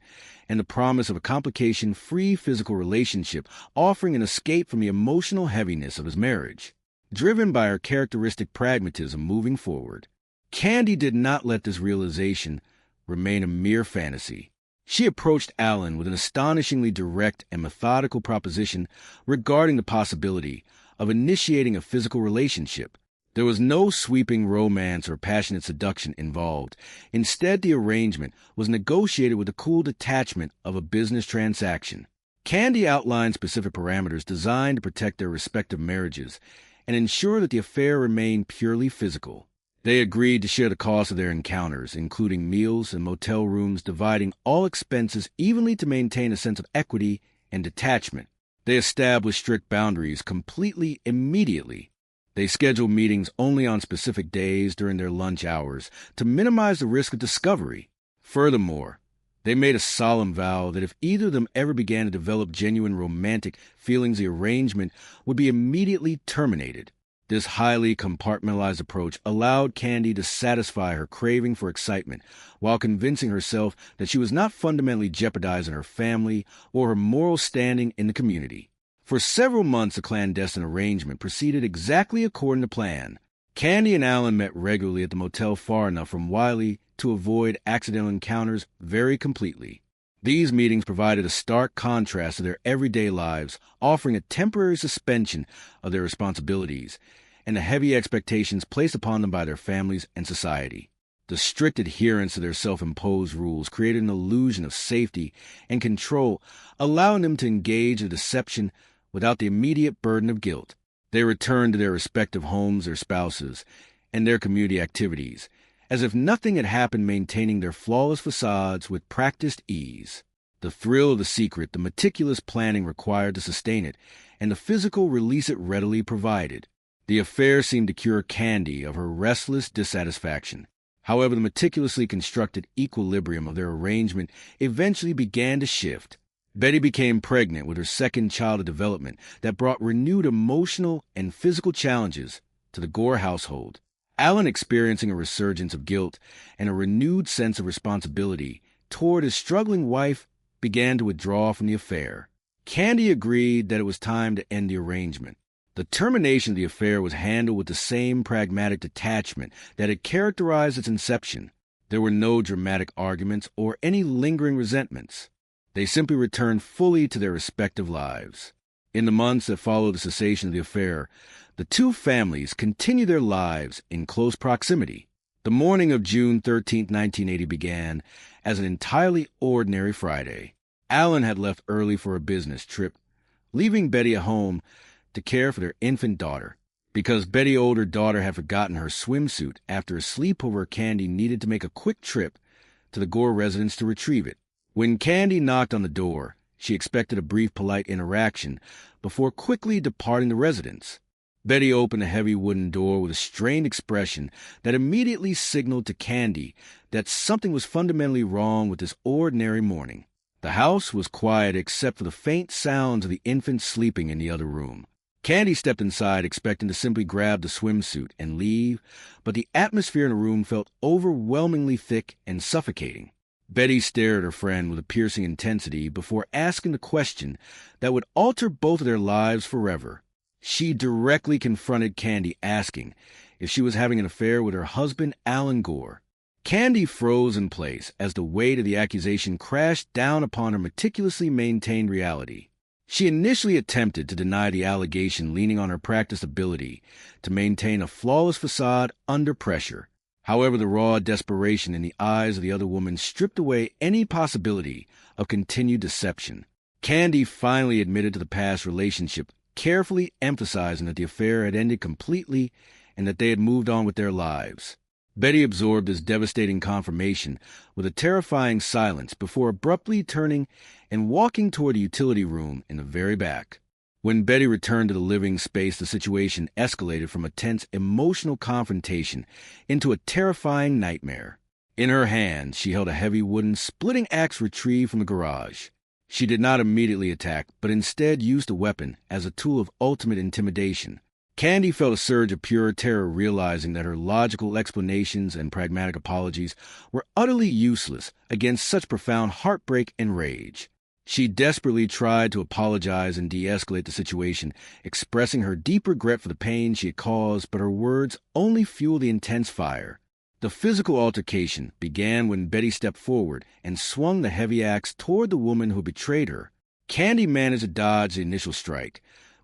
and the promise of a complication-free physical relationship, offering an escape from the emotional heaviness of his marriage. Driven by her characteristic pragmatism moving forward, Candy did not let this realization remain a mere fantasy. She approached Alan with an astonishingly direct and methodical proposition regarding the possibility of initiating a physical relationship. There was no sweeping romance or passionate seduction involved. Instead, the arrangement was negotiated with the cool detachment of a business transaction. Candy outlined specific parameters designed to protect their respective marriages and ensure that the affair remained purely physical. They agreed to share the cost of their encounters, including meals and motel rooms, dividing all expenses evenly to maintain a sense of equity and detachment. They established strict boundaries completely immediately. They scheduled meetings only on specific days during their lunch hours to minimize the risk of discovery. Furthermore, they made a solemn vow that if either of them ever began to develop genuine romantic feelings, the arrangement would be immediately terminated. This highly compartmentalized approach allowed Candy to satisfy her craving for excitement while convincing herself that she was not fundamentally jeopardizing her family or her moral standing in the community. For several months, the clandestine arrangement proceeded exactly according to plan. Candy and Alan met regularly at the motel far enough from Wiley to avoid accidental encounters very completely. These meetings provided a stark contrast to their everyday lives, offering a temporary suspension of their responsibilities and the heavy expectations placed upon them by their families and society. The strict adherence to their self-imposed rules created an illusion of safety and control, allowing them to engage in deception without the immediate burden of guilt. They returned to their respective homes, their spouses, and their community activities, as if nothing had happened, maintaining their flawless facades with practiced ease. The thrill of the secret, the meticulous planning required to sustain it, and the physical release it readily provided. The affair seemed to cure Candy of her restless dissatisfaction. However, the meticulously constructed equilibrium of their arrangement eventually began to shift. Betty became pregnant with her second child of development that brought renewed emotional and physical challenges to the Gore household. Alan, experiencing a resurgence of guilt and a renewed sense of responsibility toward his struggling wife, began to withdraw from the affair. Candy agreed that it was time to end the arrangement. The termination of the affair was handled with the same pragmatic detachment that had characterized its inception. There were no dramatic arguments or any lingering resentments. They simply returned fully to their respective lives. In the months that followed the cessation of the affair, the two families continued their lives in close proximity. The morning of June 13, 1980 began as an entirely ordinary Friday. Alan had left early for a business trip, leaving Betty at home to care for their infant daughter. Because Betty's older daughter had forgotten her swimsuit after a sleepover, Candy needed to make a quick trip to the Gore residence to retrieve it. When Candy knocked on the door, she expected a brief polite interaction before quickly departing the residence. Betty opened a heavy wooden door with a strained expression that immediately signaled to Candy that something was fundamentally wrong with this ordinary morning. The house was quiet except for the faint sounds of the infant sleeping in the other room. Candy stepped inside expecting to simply grab the swimsuit and leave, but the atmosphere in the room felt overwhelmingly thick and suffocating. Betty stared at her friend with a piercing intensity before asking the question that would alter both of their lives forever. She directly confronted Candy, asking if she was having an affair with her husband, Alan Gore. Candy froze in place as the weight of the accusation crashed down upon her meticulously maintained reality. She initially attempted to deny the allegation, leaning on her practiced ability to maintain a flawless facade under pressure. However, the raw desperation in the eyes of the other woman stripped away any possibility of continued deception. Candy finally admitted to the past relationship, carefully emphasizing that the affair had ended completely and that they had moved on with their lives. Betty absorbed this devastating confirmation with a terrifying silence before abruptly turning and walking toward a utility room in the very back. When Betty returned to the living space, the situation escalated from a tense emotional confrontation into a terrifying nightmare. In her hand, she held a heavy wooden splitting axe retrieved from the garage. She did not immediately attack, but instead used the weapon as a tool of ultimate intimidation. Candy felt a surge of pure terror, realizing that her logical explanations and pragmatic apologies were utterly useless against such profound heartbreak and rage. She desperately tried to apologize and de-escalate the situation, expressing her deep regret for the pain she had caused, but her words only fueled the intense fire. The physical altercation began when Betty stepped forward and swung the heavy axe toward the woman who betrayed her. Candy managed to dodge the initial strike,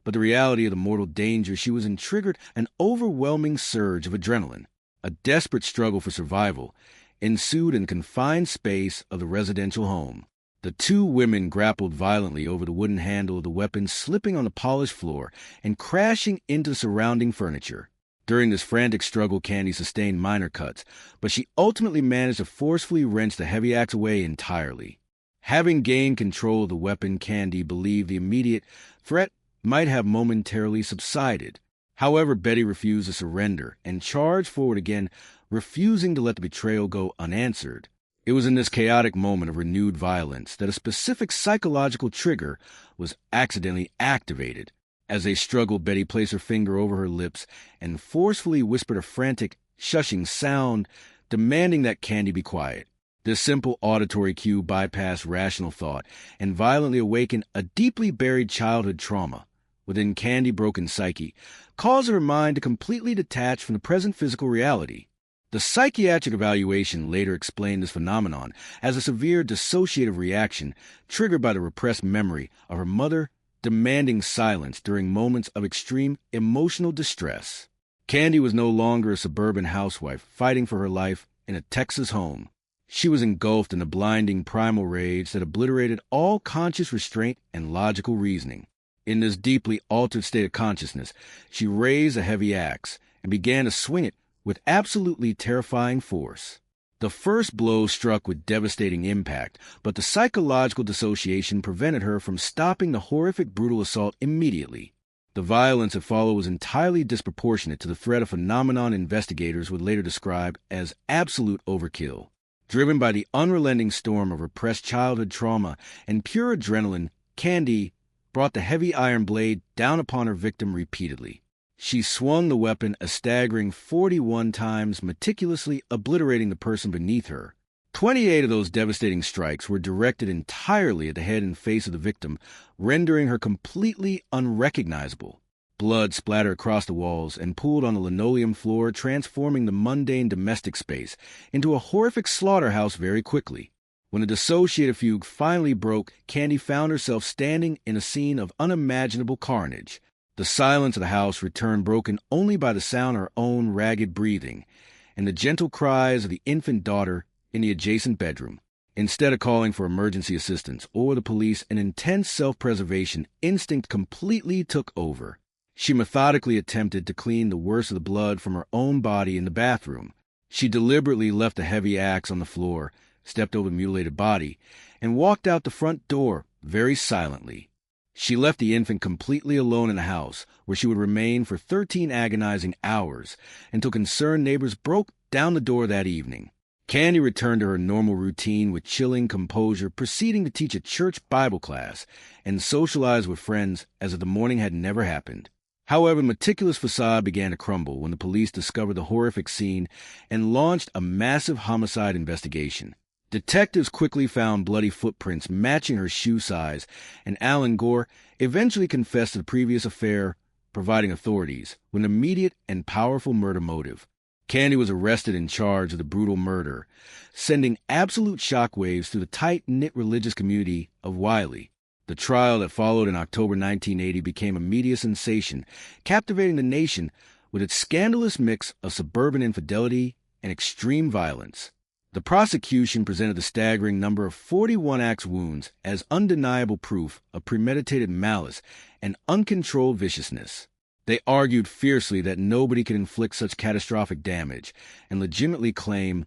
but the reality of the mortal danger she was in triggered an overwhelming surge of adrenaline. A desperate struggle for survival ensued in the confined space of the residential home. The two women grappled violently over the wooden handle of the weapon, slipping on the polished floor and crashing into the surrounding furniture. During this frantic struggle, Candy sustained minor cuts, but she ultimately managed to forcefully wrench the heavy axe away entirely. Having gained control of the weapon, Candy believed the immediate threat might have momentarily subsided. However, Betty refused to surrender and charged forward again, refusing to let the betrayal go unanswered. It was in this chaotic moment of renewed violence that a specific psychological trigger was accidentally activated. As they struggled, Betty placed her finger over her lips and forcefully whispered a frantic, shushing sound, demanding that Candy be quiet. This simple auditory cue bypassed rational thought and violently awakened a deeply buried childhood trauma within Candy's broken psyche, causing her mind to completely detach from the present physical reality. The psychiatric evaluation later explained this phenomenon as a severe dissociative reaction triggered by the repressed memory of her mother demanding silence during moments of extreme emotional distress. Candy was no longer a suburban housewife fighting for her life in a Texas home. She was engulfed in a blinding primal rage that obliterated all conscious restraint and logical reasoning. In this deeply altered state of consciousness, she raised a heavy axe and began to swing it with absolutely terrifying force. The first blow struck with devastating impact, but the psychological dissociation prevented her from stopping the horrific, brutal assault immediately. The violence that followed was entirely disproportionate to the threat, a phenomenon investigators would later describe as absolute overkill. Driven by the unrelenting storm of repressed childhood trauma and pure adrenaline, Candy brought the heavy iron blade down upon her victim repeatedly. She swung the weapon a staggering 41 times, meticulously obliterating the person beneath her. 28 of those devastating strikes were directed entirely at the head and face of the victim, rendering her completely unrecognizable. Blood splattered across the walls and pooled on the linoleum floor, transforming the mundane domestic space into a horrific slaughterhouse very quickly. When the dissociative fugue finally broke, Candy found herself standing in a scene of unimaginable carnage. The silence of the house returned, broken only by the sound of her own ragged breathing and the gentle cries of the infant daughter in the adjacent bedroom. Instead of calling for emergency assistance or the police, an intense self-preservation instinct completely took over. She methodically attempted to clean the worst of the blood from her own body in the bathroom. She deliberately left the heavy axe on the floor, stepped over the mutilated body, and walked out the front door very silently. She left the infant completely alone in the house, where she would remain for 13 agonizing hours until concerned neighbors broke down the door that evening. Candy returned to her normal routine with chilling composure, proceeding to teach a church Bible class and socialize with friends as if the morning had never happened. However, the meticulous facade began to crumble when the police discovered the horrific scene and launched a massive homicide investigation. Detectives quickly found bloody footprints matching her shoe size, and Alan Gore eventually confessed to the previous affair, providing authorities with an immediate and powerful murder motive. Candy was arrested and charged with the brutal murder, sending absolute shockwaves through the tight-knit religious community of Wiley. The trial that followed in October 1980 became a media sensation, captivating the nation with its scandalous mix of suburban infidelity and extreme violence. The prosecution presented the staggering number of 41 axe wounds as undeniable proof of premeditated malice and uncontrolled viciousness. They argued fiercely that nobody could inflict such catastrophic damage and legitimately claim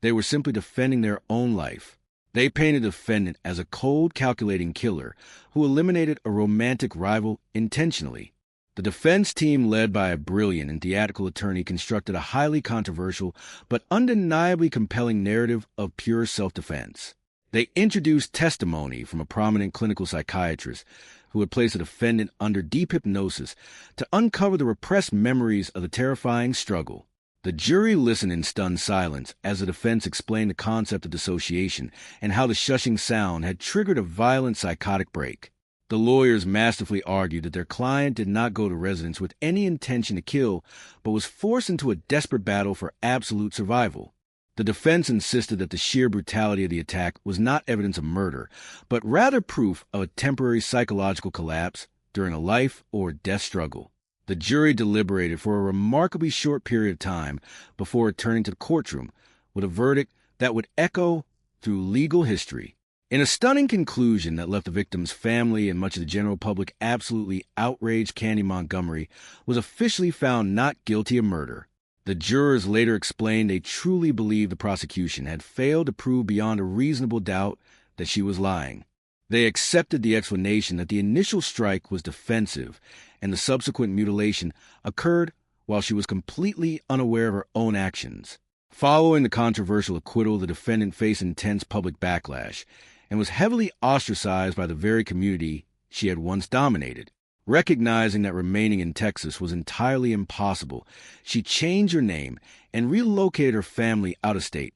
they were simply defending their own life. They painted the defendant as a cold, calculating killer who eliminated a romantic rival intentionally. The defense team, led by a brilliant and theatrical attorney, constructed a highly controversial but undeniably compelling narrative of pure self-defense. They introduced testimony from a prominent clinical psychiatrist who had placed the defendant under deep hypnosis to uncover the repressed memories of the terrifying struggle. The jury listened in stunned silence as the defense explained the concept of dissociation and how the shushing sound had triggered a violent psychotic break. The lawyers masterfully argued that their client did not go to residence with any intention to kill, but was forced into a desperate battle for absolute survival. The defense insisted that the sheer brutality of the attack was not evidence of murder, but rather proof of a temporary psychological collapse during a life or death struggle. The jury deliberated for a remarkably short period of time before returning to the courtroom with a verdict that would echo through legal history. In a stunning conclusion that left the victim's family and much of the general public absolutely outraged, Candy Montgomery was officially found not guilty of murder. The jurors later explained they truly believed the prosecution had failed to prove beyond a reasonable doubt that she was lying. They accepted the explanation that the initial strike was defensive and the subsequent mutilation occurred while she was completely unaware of her own actions. Following the controversial acquittal, the defendant faced intense public backlash and was heavily ostracized by the very community she had once dominated. Recognizing that remaining in Texas was entirely impossible, she changed her name and relocated her family out of state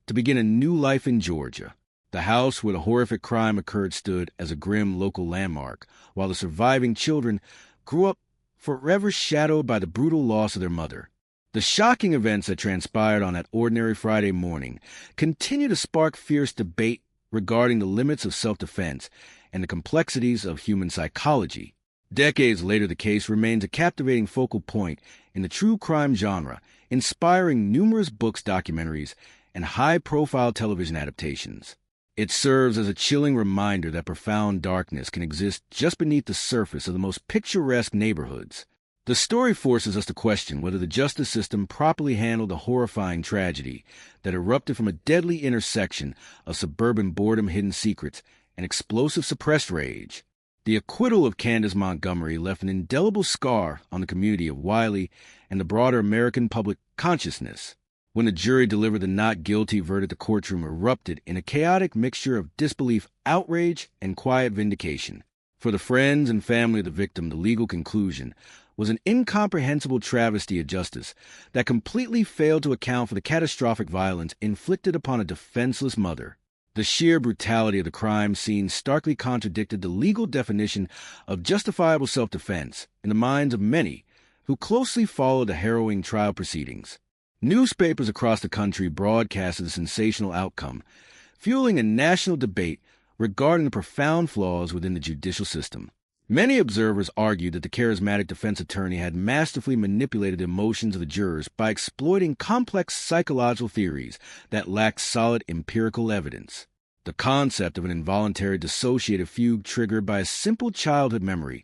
to begin a new life in Georgia. The house where the horrific crime occurred stood as a grim local landmark, while the surviving children grew up forever shadowed by the brutal loss of their mother. The shocking events that transpired on that ordinary Friday morning continue to spark fierce debate regarding the limits of self-defense and the complexities of human psychology. Decades later, the case remains a captivating focal point in the true crime genre, inspiring numerous books, documentaries, and high-profile television adaptations. It serves as a chilling reminder that profound darkness can exist just beneath the surface of the most picturesque neighborhoods. The story forces us to question whether the justice system properly handled the horrifying tragedy that erupted from a deadly intersection of suburban boredom, hidden secrets, and explosive suppressed rage. The acquittal of Candace Montgomery left an indelible scar on the community of Wiley and the broader American public consciousness. When the jury delivered the not guilty verdict, the courtroom erupted in a chaotic mixture of disbelief, outrage, and quiet vindication. For the friends and family of the victim, the legal conclusion was an incomprehensible travesty of justice that completely failed to account for the catastrophic violence inflicted upon a defenseless mother. The sheer brutality of the crime scene starkly contradicted the legal definition of justifiable self-defense in the minds of many who closely followed the harrowing trial proceedings. Newspapers across the country broadcasted the sensational outcome, fueling a national debate regarding the profound flaws within the judicial system. Many observers argued that the charismatic defense attorney had masterfully manipulated the emotions of the jurors by exploiting complex psychological theories that lacked solid empirical evidence. The concept of an involuntary dissociative fugue triggered by a simple childhood memory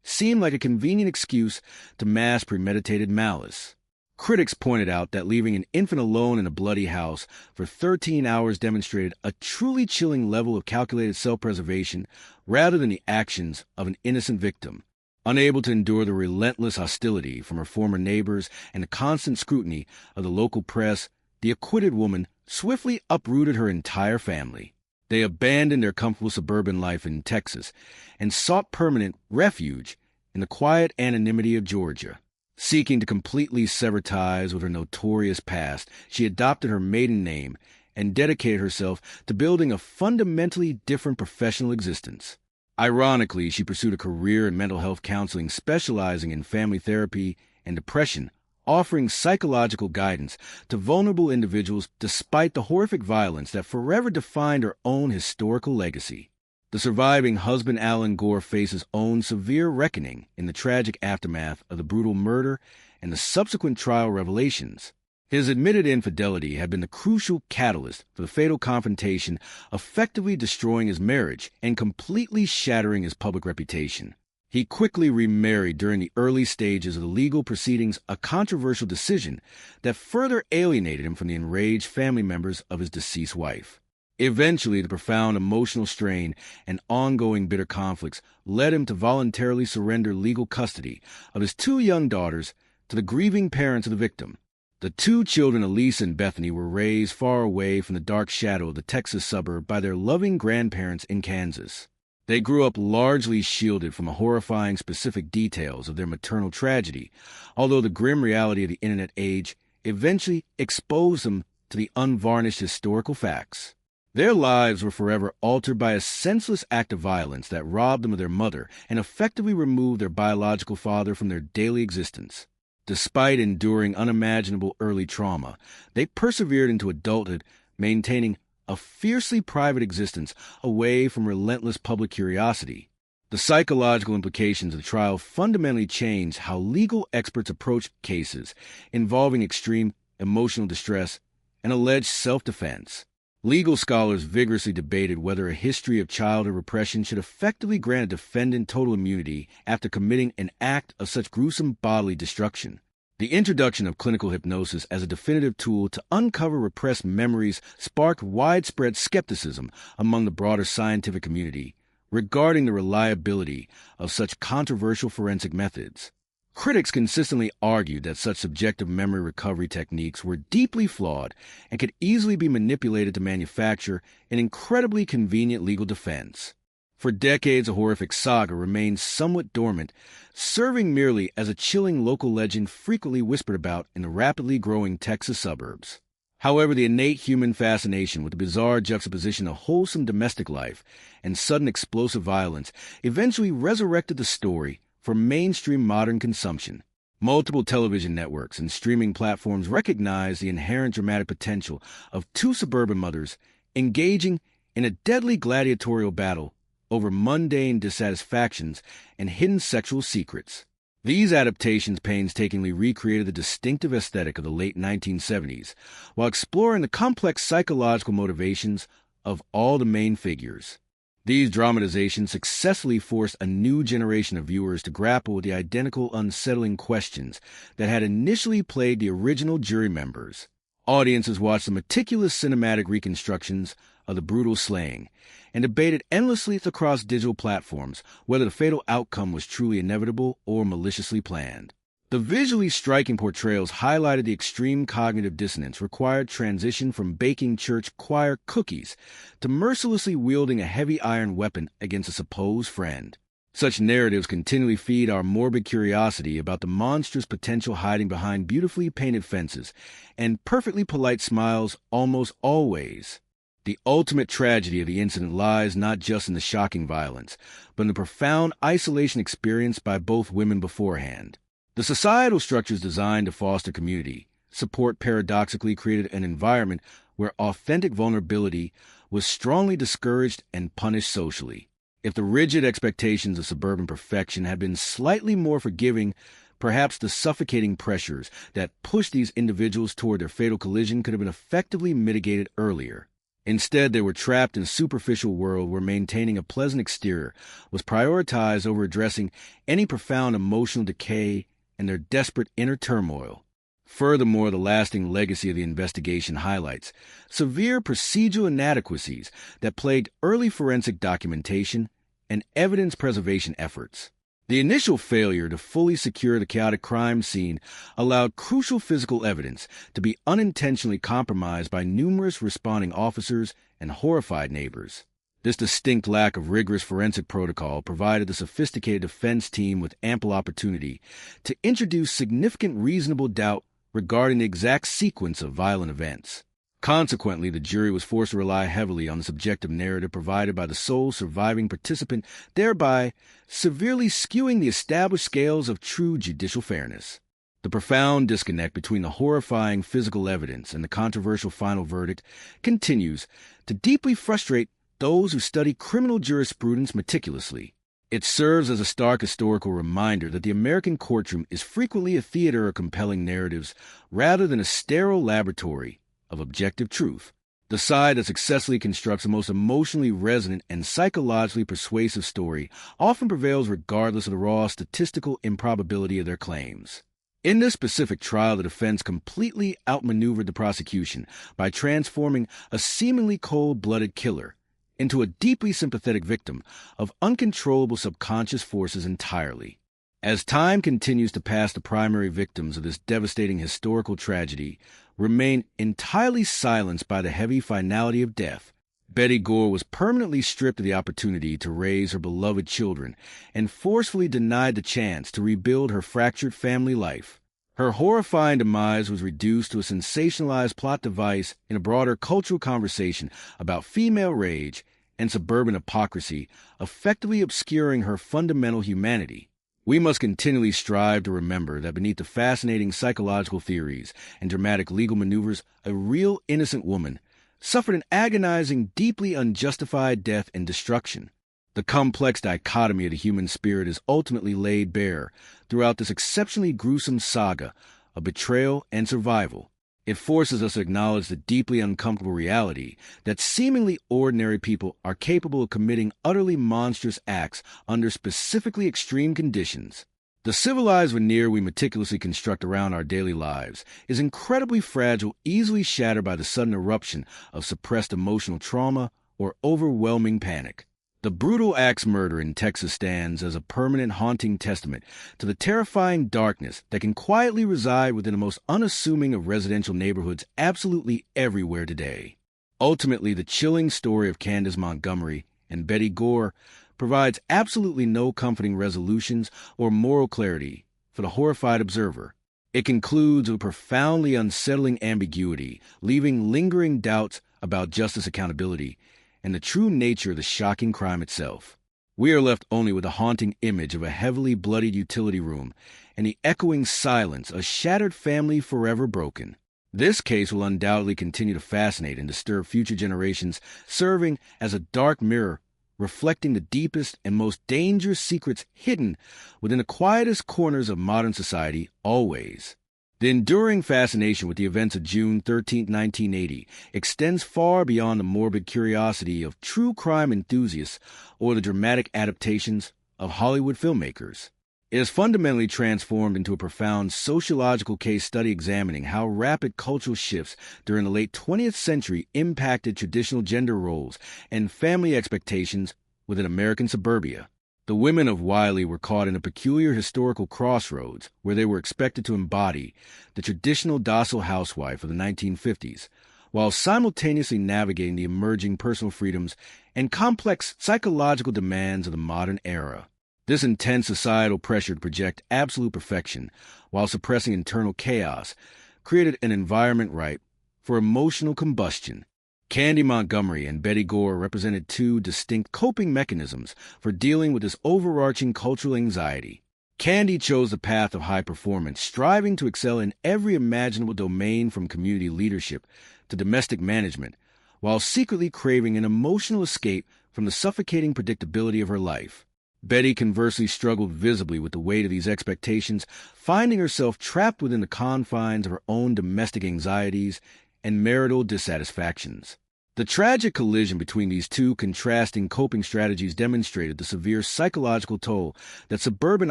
seemed like a convenient excuse to mask premeditated malice. Critics pointed out that leaving an infant alone in a bloody house for 13 hours demonstrated a truly chilling level of calculated self-preservation rather than the actions of an innocent victim. Unable to endure the relentless hostility from her former neighbors and the constant scrutiny of the local press, the acquitted woman swiftly uprooted her entire family. They abandoned their comfortable suburban life in Texas and sought permanent refuge in the quiet anonymity of Georgia. Seeking to completely sever ties with her notorious past, she adopted her maiden name and dedicated herself to building a fundamentally different professional existence. Ironically, she pursued a career in mental health counseling specializing in family therapy and depression, offering psychological guidance to vulnerable individuals despite the horrific violence that forever defined her own historical legacy. The surviving husband Alan Gore faced his own severe reckoning in the tragic aftermath of the brutal murder and the subsequent trial revelations. His admitted infidelity had been the crucial catalyst for the fatal confrontation, effectively destroying his marriage and completely shattering his public reputation. He quickly remarried during the early stages of the legal proceedings, a controversial decision that further alienated him from the enraged family members of his deceased wife. Eventually, the profound emotional strain and ongoing bitter conflicts led him to voluntarily surrender legal custody of his 2 young daughters to the grieving parents of the victim. The 2 children, Elise and Bethany, were raised far away from the dark shadow of the Texas suburb by their loving grandparents in Kansas. They grew up largely shielded from the horrifying specific details of their maternal tragedy, although the grim reality of the internet age eventually exposed them to the unvarnished historical facts. Their lives were forever altered by a senseless act of violence that robbed them of their mother and effectively removed their biological father from their daily existence. Despite enduring unimaginable early trauma, they persevered into adulthood, maintaining a fiercely private existence away from relentless public curiosity. The psychological implications of the trial fundamentally changed how legal experts approach cases involving extreme emotional distress and alleged self-defense. Legal scholars vigorously debated whether a history of childhood repression should effectively grant a defendant total immunity after committing an act of such gruesome bodily destruction. The introduction of clinical hypnosis as a definitive tool to uncover repressed memories sparked widespread skepticism among the broader scientific community regarding the reliability of such controversial forensic methods. Critics consistently argued that such subjective memory recovery techniques were deeply flawed and could easily be manipulated to manufacture an incredibly convenient legal defense. For decades, a horrific saga remained somewhat dormant, serving merely as a chilling local legend frequently whispered about in the rapidly growing Texas suburbs. However, the innate human fascination with the bizarre juxtaposition of wholesome domestic life and sudden explosive violence eventually resurrected the story for mainstream modern consumption. Multiple television networks and streaming platforms recognize the inherent dramatic potential of 2 suburban mothers engaging in a deadly gladiatorial battle over mundane dissatisfactions and hidden sexual secrets. These adaptations painstakingly recreated the distinctive aesthetic of the late 1970s, while exploring the complex psychological motivations of all the main figures. These dramatizations successfully forced a new generation of viewers to grapple with the identical unsettling questions that had initially plagued the original jury members. Audiences watched the meticulous cinematic reconstructions of the brutal slaying and debated endlessly across digital platforms whether the fatal outcome was truly inevitable or maliciously planned. The visually striking portrayals highlighted the extreme cognitive dissonance required transition from baking church choir cookies to mercilessly wielding a heavy iron weapon against a supposed friend. Such narratives continually feed our morbid curiosity about the monstrous potential hiding behind beautifully painted fences and perfectly polite smiles almost always. The ultimate tragedy of the incident lies not just in the shocking violence, but in the profound isolation experienced by both women beforehand. The societal structures designed to foster community support paradoxically created an environment where authentic vulnerability was strongly discouraged and punished socially. If the rigid expectations of suburban perfection had been slightly more forgiving, perhaps the suffocating pressures that pushed these individuals toward their fatal collision could have been effectively mitigated earlier. Instead, they were trapped in a superficial world where maintaining a pleasant exterior was prioritized over addressing any profound emotional decay and their desperate inner turmoil. Furthermore, the lasting legacy of the investigation highlights severe procedural inadequacies that plagued early forensic documentation and evidence preservation efforts. The initial failure to fully secure the chaotic crime scene allowed crucial physical evidence to be unintentionally compromised by numerous responding officers and horrified neighbors. This distinct lack of rigorous forensic protocol provided the sophisticated defense team with ample opportunity to introduce significant reasonable doubt regarding the exact sequence of violent events. Consequently, the jury was forced to rely heavily on the subjective narrative provided by the sole surviving participant, thereby severely skewing the established scales of true judicial fairness. The profound disconnect between the horrifying physical evidence and the controversial final verdict continues to deeply frustrate those who study criminal jurisprudence meticulously. It serves as a stark historical reminder that the American courtroom is frequently a theater of compelling narratives rather than a sterile laboratory of objective truth. The side that successfully constructs the most emotionally resonant and psychologically persuasive story often prevails regardless of the raw statistical improbability of their claims. In this specific trial, the defense completely outmaneuvered the prosecution by transforming a seemingly cold-blooded killer into a deeply sympathetic victim of uncontrollable subconscious forces entirely. As time continues to pass, the primary victims of this devastating historical tragedy remain entirely silenced by the heavy finality of death. Betty Gore was permanently stripped of the opportunity to raise her beloved children and forcefully denied the chance to rebuild her fractured family life. Her horrifying demise was reduced to a sensationalized plot device in a broader cultural conversation about female rage and suburban hypocrisy, effectively obscuring her fundamental humanity. We must continually strive to remember that beneath the fascinating psychological theories and dramatic legal maneuvers, a real innocent woman suffered an agonizing, deeply unjustified death and destruction. The complex dichotomy of the human spirit is ultimately laid bare throughout this exceptionally gruesome saga of betrayal and survival. It forces us to acknowledge the deeply uncomfortable reality that seemingly ordinary people are capable of committing utterly monstrous acts under specifically extreme conditions. The civilized veneer we meticulously construct around our daily lives is incredibly fragile, easily shattered by the sudden eruption of suppressed emotional trauma or overwhelming panic. The brutal axe murder in Texas stands as a permanent haunting testament to the terrifying darkness that can quietly reside within the most unassuming of residential neighborhoods absolutely everywhere today. Ultimately, the chilling story of Candace Montgomery and Betty Gore provides absolutely no comforting resolutions or moral clarity for the horrified observer. It concludes with profoundly unsettling ambiguity, leaving lingering doubts about justice, accountability, and the true nature of the shocking crime itself. We are left only with the haunting image of a heavily bloodied utility room and the echoing silence, a shattered family forever broken. This case will undoubtedly continue to fascinate and disturb future generations, serving as a dark mirror reflecting the deepest and most dangerous secrets hidden within the quietest corners of modern society always. The enduring fascination with the events of June 13, 1980 extends far beyond the morbid curiosity of true crime enthusiasts or the dramatic adaptations of Hollywood filmmakers. It is fundamentally transformed into a profound sociological case study examining how rapid cultural shifts during the late 20th century impacted traditional gender roles and family expectations within American suburbia. The women of Wiley were caught in a peculiar historical crossroads where they were expected to embody the traditional docile housewife of the 1950s, while simultaneously navigating the emerging personal freedoms and complex psychological demands of the modern era. This intense societal pressure to project absolute perfection while suppressing internal chaos created an environment ripe for emotional combustion. Candy Montgomery and Betty Gore represented two distinct coping mechanisms for dealing with this overarching cultural anxiety. Candy chose the path of high performance, striving to excel in every imaginable domain from community leadership to domestic management, while secretly craving an emotional escape from the suffocating predictability of her life. Betty conversely struggled visibly with the weight of these expectations, finding herself trapped within the confines of her own domestic anxieties and marital dissatisfactions. The tragic collision between these two contrasting coping strategies demonstrated the severe psychological toll that suburban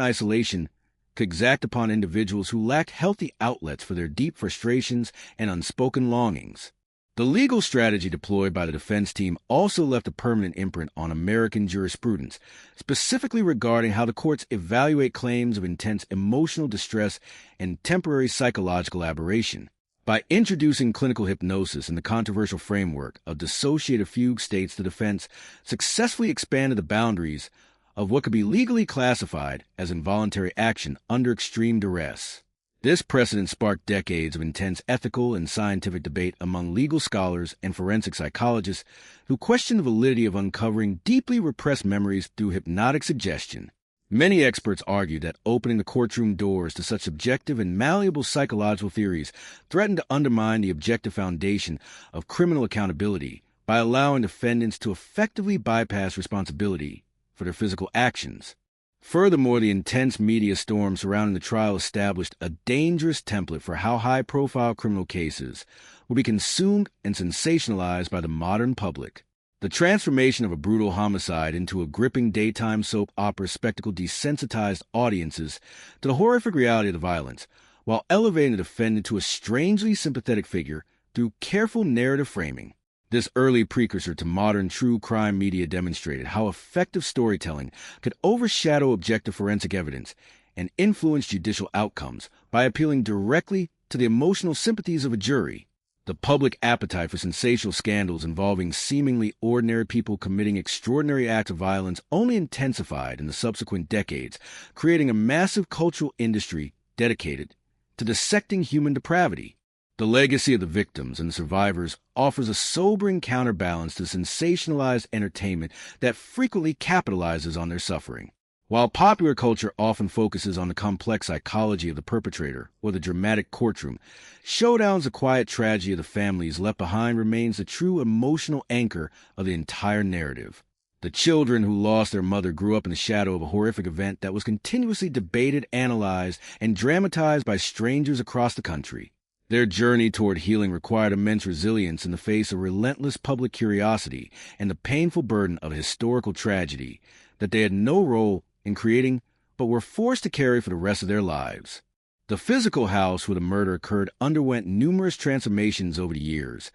isolation could exact upon individuals who lacked healthy outlets for their deep frustrations and unspoken longings. The legal strategy deployed by the defense team also left a permanent imprint on American jurisprudence, specifically regarding how the courts evaluate claims of intense emotional distress and temporary psychological aberration. By introducing clinical hypnosis in the controversial framework of dissociative fugue states, the defense successfully expanded the boundaries of what could be legally classified as involuntary action under extreme duress. This precedent sparked decades of intense ethical and scientific debate among legal scholars and forensic psychologists who questioned the validity of uncovering deeply repressed memories through hypnotic suggestion. Many experts argue that opening the courtroom doors to such subjective and malleable psychological theories threatened to undermine the objective foundation of criminal accountability by allowing defendants to effectively bypass responsibility for their physical actions. Furthermore, the intense media storm surrounding the trial established a dangerous template for how high-profile criminal cases will be consumed and sensationalized by the modern public. The transformation of a brutal homicide into a gripping daytime soap opera spectacle desensitized audiences to the horrific reality of the violence, while elevating the defendant to a strangely sympathetic figure through careful narrative framing. This early precursor to modern true crime media demonstrated how effective storytelling could overshadow objective forensic evidence and influence judicial outcomes by appealing directly to the emotional sympathies of a jury. The public appetite for sensational scandals involving seemingly ordinary people committing extraordinary acts of violence only intensified in the subsequent decades, creating a massive cultural industry dedicated to dissecting human depravity. The legacy of the victims and the survivors offers a sobering counterbalance to sensationalized entertainment that frequently capitalizes on their suffering. While popular culture often focuses on the complex psychology of the perpetrator or the dramatic courtroom, Showdown's the quiet tragedy of the families left behind remains the true emotional anchor of the entire narrative. The children who lost their mother grew up in the shadow of a horrific event that was continuously debated, analyzed, and dramatized by strangers across the country. Their journey toward healing required immense resilience in the face of relentless public curiosity and the painful burden of a historical tragedy that they had no role in creating, but were forced to carry for the rest of their lives. The physical house where the murder occurred underwent numerous transformations over the years,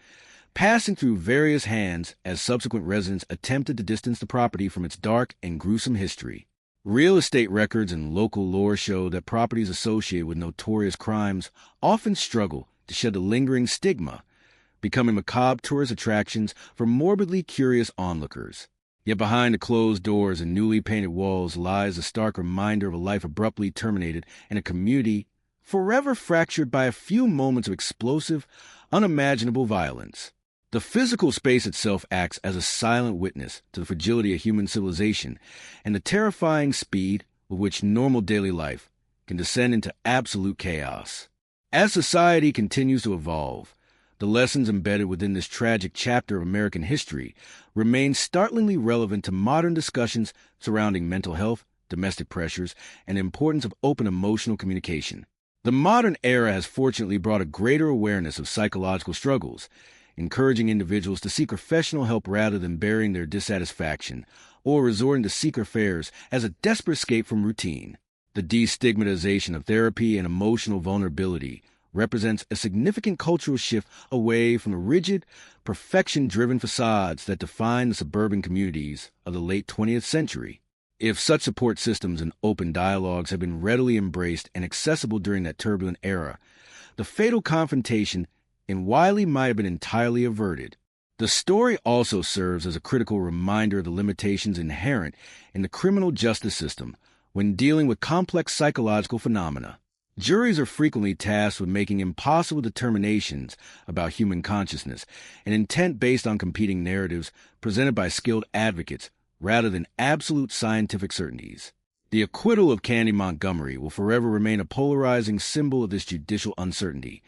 passing through various hands as subsequent residents attempted to distance the property from its dark and gruesome history. Real estate records and local lore show that properties associated with notorious crimes often struggle to shed the lingering stigma, becoming macabre tourist attractions for morbidly curious onlookers. Yet behind the closed doors and newly painted walls lies a stark reminder of a life abruptly terminated and a community forever fractured by a few moments of explosive, unimaginable violence. The physical space itself acts as a silent witness to the fragility of human civilization and the terrifying speed with which normal daily life can descend into absolute chaos. As society continues to evolve, the lessons embedded within this tragic chapter of American history remain startlingly relevant to modern discussions surrounding mental health, domestic pressures, and the importance of open emotional communication. The modern era has fortunately brought a greater awareness of psychological struggles, encouraging individuals to seek professional help rather than burying their dissatisfaction or resorting to secret affairs as a desperate escape from routine. The destigmatization of therapy and emotional vulnerability represents a significant cultural shift away from the rigid, perfection-driven facades that define the suburban communities of the late 20th century. If such support systems and open dialogues have been readily embraced and accessible during that turbulent era, the fatal confrontation in Wiley might have been entirely averted. The story also serves as a critical reminder of the limitations inherent in the criminal justice system when dealing with complex psychological phenomena. Juries are frequently tasked with making impossible determinations about human consciousness, an intent based on competing narratives presented by skilled advocates rather than absolute scientific certainties. The acquittal of Candy Montgomery will forever remain a polarizing symbol of this judicial uncertainty,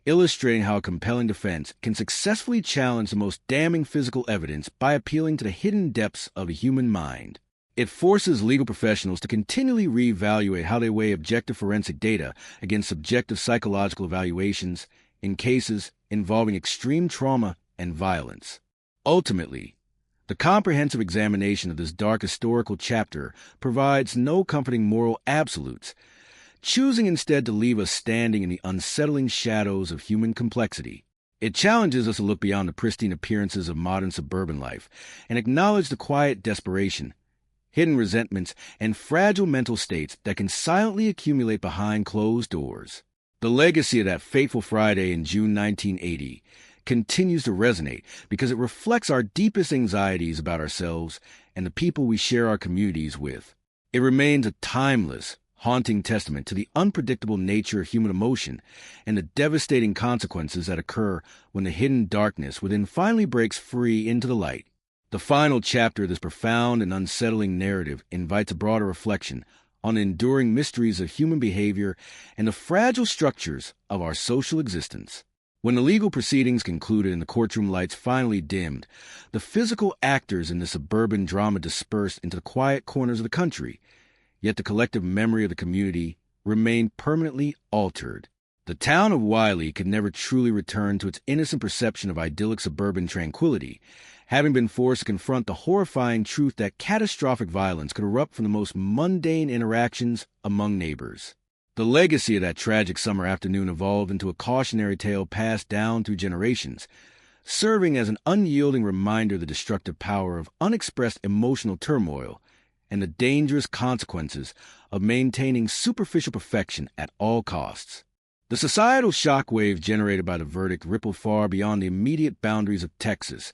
illustrating how a compelling defense can successfully challenge the most damning physical evidence by appealing to the hidden depths of the human mind. It forces legal professionals to continually reevaluate how they weigh objective forensic data against subjective psychological evaluations in cases involving extreme trauma and violence. Ultimately, the comprehensive examination of this dark historical chapter provides no comforting moral absolutes, choosing instead to leave us standing in the unsettling shadows of human complexity. It challenges us to look beyond the pristine appearances of modern suburban life and acknowledge the quiet desperation, hidden resentments, and fragile mental states that can silently accumulate behind closed doors. The legacy of that fateful Friday in June 1980 continues to resonate because it reflects our deepest anxieties about ourselves and the people we share our communities with. It remains a timeless, haunting testament to the unpredictable nature of human emotion and the devastating consequences that occur when the hidden darkness within finally breaks free into the light. The final chapter of this profound and unsettling narrative invites a broader reflection on the enduring mysteries of human behavior and the fragile structures of our social existence. When the legal proceedings concluded and the courtroom lights finally dimmed, the physical actors in the suburban drama dispersed into the quiet corners of the country, yet the collective memory of the community remained permanently altered. The town of Wiley could never truly return to its innocent perception of idyllic suburban tranquility, having been forced to confront the horrifying truth that catastrophic violence could erupt from the most mundane interactions among neighbors. The legacy of that tragic summer afternoon evolved into a cautionary tale passed down through generations, serving as an unyielding reminder of the destructive power of unexpressed emotional turmoil and the dangerous consequences of maintaining superficial perfection at all costs. The societal shockwaves generated by the verdict rippled far beyond the immediate boundaries of Texas,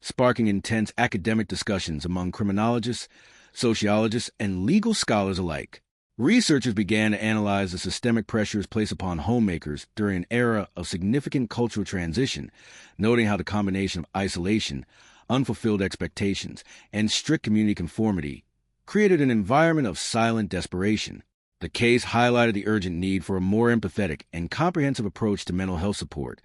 sparking intense academic discussions among criminologists, sociologists, and legal scholars alike. Researchers began to analyze the systemic pressures placed upon homemakers during an era of significant cultural transition, noting how the combination of isolation, unfulfilled expectations, and strict community conformity created an environment of silent desperation. The case highlighted the urgent need for a more empathetic and comprehensive approach to mental health support,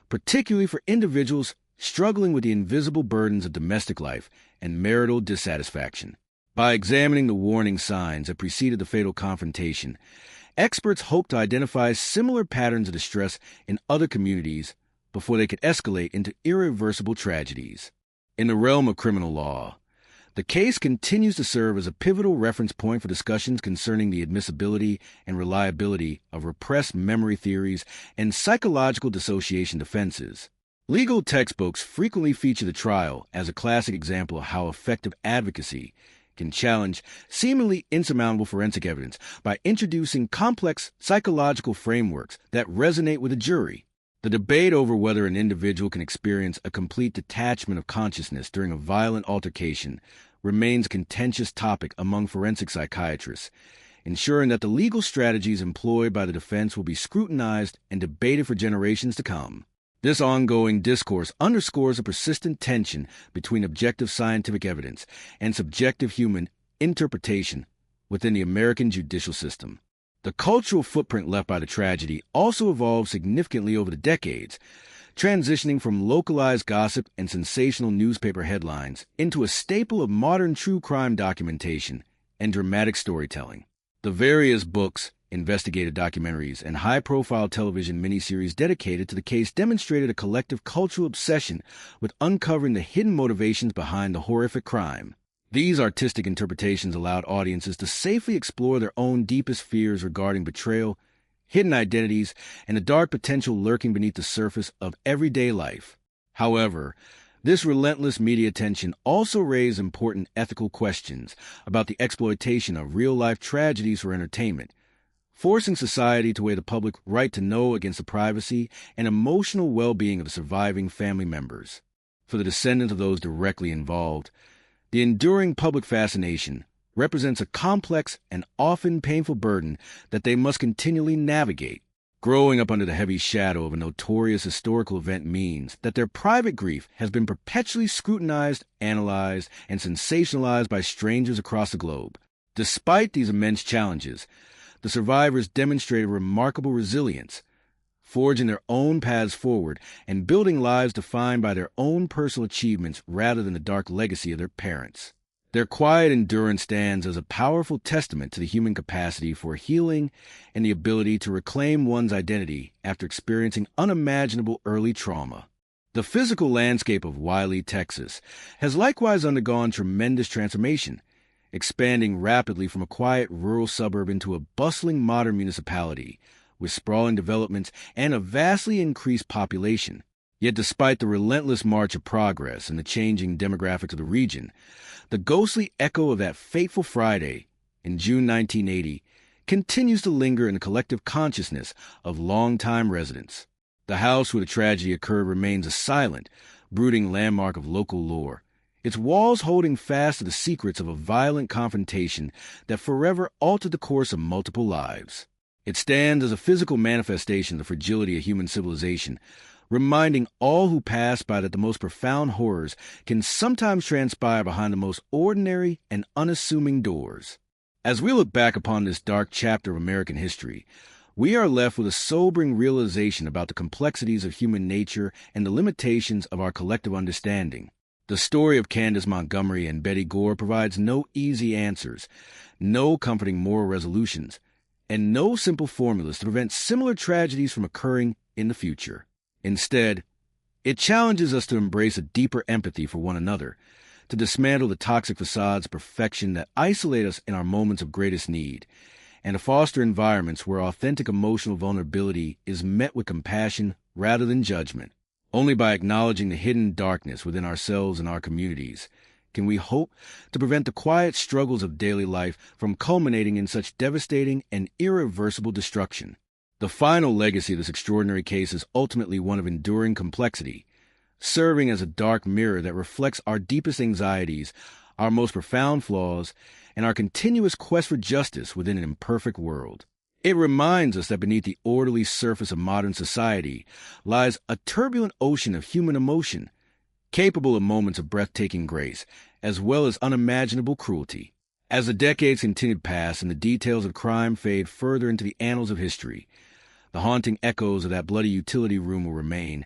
particularly for individuals struggling with the invisible burdens of domestic life and marital dissatisfaction. By examining the warning signs that preceded the fatal confrontation, experts hope to identify similar patterns of distress in other communities before they could escalate into irreversible tragedies. In the realm of criminal law, the case continues to serve as a pivotal reference point for discussions concerning the admissibility and reliability of repressed memory theories and psychological dissociation defenses. Legal textbooks frequently feature the trial as a classic example of how effective advocacy can challenge seemingly insurmountable forensic evidence by introducing complex psychological frameworks that resonate with a jury. The debate over whether an individual can experience a complete detachment of consciousness during a violent altercation remains a contentious topic among forensic psychiatrists, ensuring that the legal strategies employed by the defense will be scrutinized and debated for generations to come. This ongoing discourse underscores a persistent tension between objective scientific evidence and subjective human interpretation within the American judicial system. The cultural footprint left by the tragedy also evolved significantly over the decades, transitioning from localized gossip and sensational newspaper headlines into a staple of modern true crime documentation and dramatic storytelling. The various books, investigative documentaries, and high-profile television miniseries dedicated to the case demonstrated a collective cultural obsession with uncovering the hidden motivations behind the horrific crime. These artistic interpretations allowed audiences to safely explore their own deepest fears regarding betrayal, hidden identities, and the dark potential lurking beneath the surface of everyday life. However, this relentless media attention also raised important ethical questions about the exploitation of real-life tragedies for entertainment, forcing society to weigh the public right to know against the privacy and emotional well-being of the surviving family members. For the descendants of those directly involved, the enduring public fascination represents a complex and often painful burden that they must continually navigate. Growing up under the heavy shadow of a notorious historical event means that their private grief has been perpetually scrutinized, analyzed, and sensationalized by strangers across the globe. Despite these immense challenges, the survivors demonstrated remarkable resilience, forging their own paths forward and building lives defined by their own personal achievements rather than the dark legacy of their parents. Their quiet endurance stands as a powerful testament to the human capacity for healing and the ability to reclaim one's identity after experiencing unimaginable early trauma. The physical landscape of Wylie, Texas, has likewise undergone tremendous transformation, expanding rapidly from a quiet rural suburb into a bustling modern municipality with sprawling developments and a vastly increased population. Yet despite the relentless march of progress and the changing demographics of the region, the ghostly echo of that fateful Friday in June 1980 continues to linger in the collective consciousness of longtime residents. The house where the tragedy occurred remains a silent, brooding landmark of local lore, its walls holding fast to the secrets of a violent confrontation that forever altered the course of multiple lives. It stands as a physical manifestation of the fragility of human civilization, reminding all who pass by that the most profound horrors can sometimes transpire behind the most ordinary and unassuming doors. As we look back upon this dark chapter of American history, we are left with a sobering realization about the complexities of human nature and the limitations of our collective understanding. The story of Candace Montgomery and Betty Gore provides no easy answers, no comforting moral resolutions, and no simple formulas to prevent similar tragedies from occurring in the future. Instead, it challenges us to embrace a deeper empathy for one another, to dismantle the toxic facades of perfection that isolate us in our moments of greatest need, and to foster environments where authentic emotional vulnerability is met with compassion rather than judgment. Only by acknowledging the hidden darkness within ourselves and our communities can we hope to prevent the quiet struggles of daily life from culminating in such devastating and irreversible destruction. The final legacy of this extraordinary case is ultimately one of enduring complexity, serving as a dark mirror that reflects our deepest anxieties, our most profound flaws, and our continuous quest for justice within an imperfect world. It reminds us that beneath the orderly surface of modern society lies a turbulent ocean of human emotion, capable of moments of breathtaking grace, as well as unimaginable cruelty. As the decades continue to pass and the details of crime fade further into the annals of history, the haunting echoes of that bloody utility room will remain,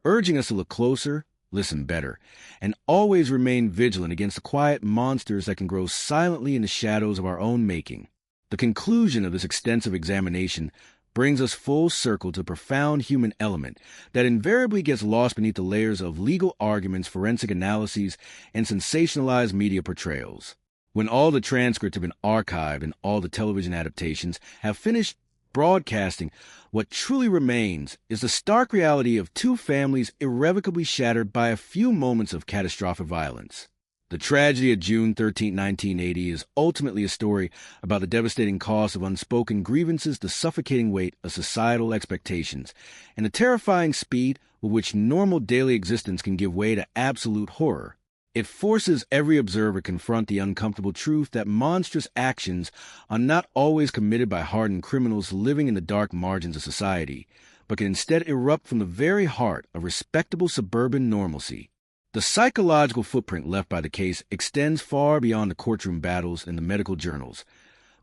urging us to look closer, listen better, and always remain vigilant against the quiet monsters that can grow silently in the shadows of our own making. The conclusion of this extensive examination brings us full circle to the profound human element that invariably gets lost beneath the layers of legal arguments, forensic analyses, and sensationalized media portrayals. When all the transcripts have been archived and all the television adaptations have finished broadcasting, what truly remains is the stark reality of two families irrevocably shattered by a few moments of catastrophic violence. The tragedy of June 13, 1980 is ultimately a story about the devastating cost of unspoken grievances, the suffocating weight of societal expectations, and the terrifying speed with which normal daily existence can give way to absolute horror. It forces every observer to confront the uncomfortable truth that monstrous actions are not always committed by hardened criminals living in the dark margins of society, but can instead erupt from the very heart of respectable suburban normalcy. The psychological footprint left by the case extends far beyond the courtroom battles and the medical journals,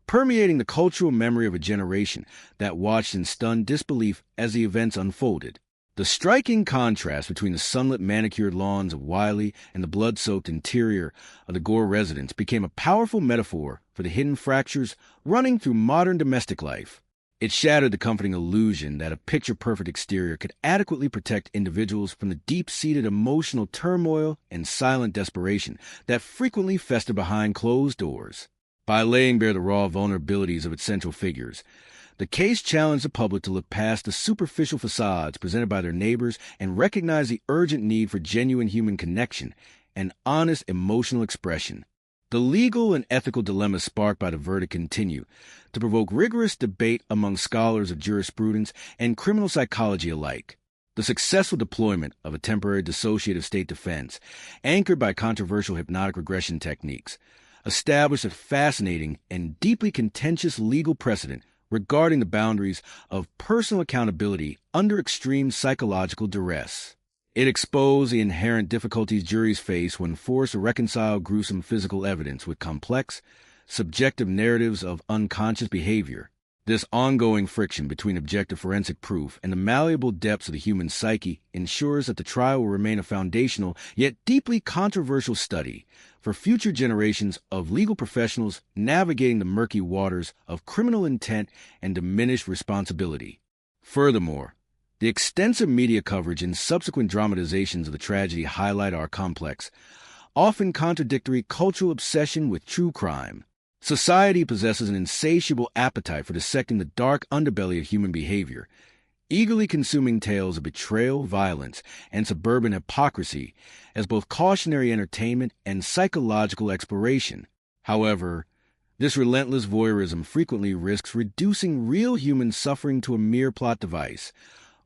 permeating the cultural memory of a generation that watched in stunned disbelief as the events unfolded. The striking contrast between the sunlit manicured lawns of Wylie and the blood-soaked interior of the Gore residence became a powerful metaphor for the hidden fractures running through modern domestic life. It shattered the comforting illusion that a picture-perfect exterior could adequately protect individuals from the deep-seated emotional turmoil and silent desperation that frequently fester behind closed doors. By laying bare the raw vulnerabilities of its central figures, the case challenged the public to look past the superficial facades presented by their neighbors and recognize the urgent need for genuine human connection and honest emotional expression. The legal and ethical dilemmas sparked by the verdict continue to provoke rigorous debate among scholars of jurisprudence and criminal psychology alike. The successful deployment of a temporary dissociative state defense, anchored by controversial hypnotic regression techniques, established a fascinating and deeply contentious legal precedent regarding the boundaries of personal accountability under extreme psychological duress. It exposed the inherent difficulties juries face when forced to reconcile gruesome physical evidence with complex, subjective narratives of unconscious behavior. This ongoing friction between objective forensic proof and the malleable depths of the human psyche ensures that the trial will remain a foundational yet deeply controversial study for future generations of legal professionals navigating the murky waters of criminal intent and diminished responsibility. Furthermore, the extensive media coverage and subsequent dramatizations of the tragedy highlight our complex, often contradictory cultural obsession with true crime. Society possesses an insatiable appetite for dissecting the dark underbelly of human behavior, eagerly consuming tales of betrayal, violence, and suburban hypocrisy as both cautionary entertainment and psychological exploration. However, this relentless voyeurism frequently risks reducing real human suffering to a mere plot device,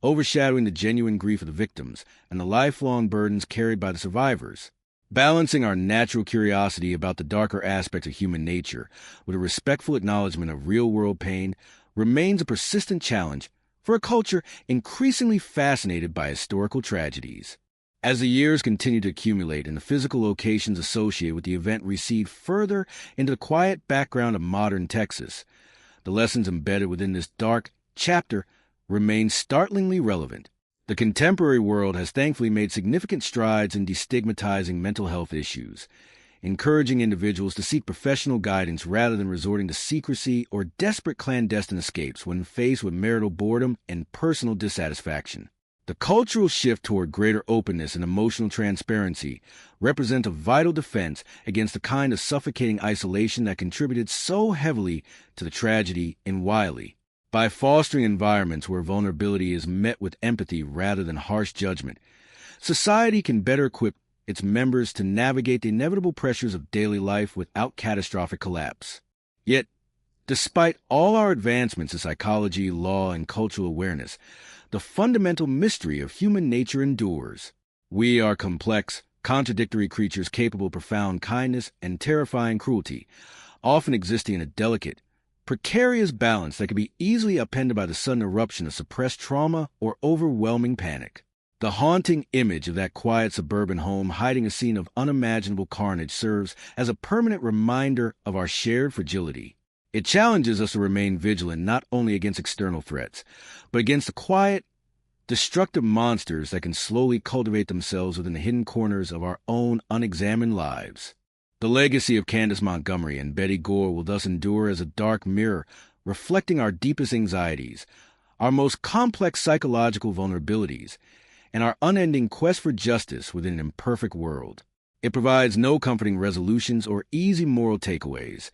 overshadowing the genuine grief of the victims and the lifelong burdens carried by the survivors. Balancing our natural curiosity about the darker aspects of human nature with a respectful acknowledgement of real-world pain remains a persistent challenge for a culture increasingly fascinated by historical tragedies. As the years continue to accumulate and the physical locations associated with the event recede further into the quiet background of modern Texas, the lessons embedded within this dark chapter remain startlingly relevant. The contemporary world has thankfully made significant strides in destigmatizing mental health issues, encouraging individuals to seek professional guidance rather than resorting to secrecy or desperate clandestine escapes when faced with marital boredom and personal dissatisfaction. The cultural shift toward greater openness and emotional transparency represents a vital defense against the kind of suffocating isolation that contributed so heavily to the tragedy in Wiley. By fostering environments where vulnerability is met with empathy rather than harsh judgment, society can better equip its members to navigate the inevitable pressures of daily life without catastrophic collapse. Yet, despite all our advancements in psychology, law, and cultural awareness, the fundamental mystery of human nature endures. We are complex, contradictory creatures capable of profound kindness and terrifying cruelty, often existing in a delicate, precarious balance that can be easily upended by the sudden eruption of suppressed trauma or overwhelming panic. The haunting image of that quiet suburban home hiding a scene of unimaginable carnage serves as a permanent reminder of our shared fragility. It challenges us to remain vigilant not only against external threats, but against the quiet, destructive monsters that can slowly cultivate themselves within the hidden corners of our own unexamined lives. The legacy of Candace Montgomery and Betty Gore will thus endure as a dark mirror reflecting our deepest anxieties, our most complex psychological vulnerabilities, and our unending quest for justice within an imperfect world. It provides no comforting resolutions or easy moral takeaways,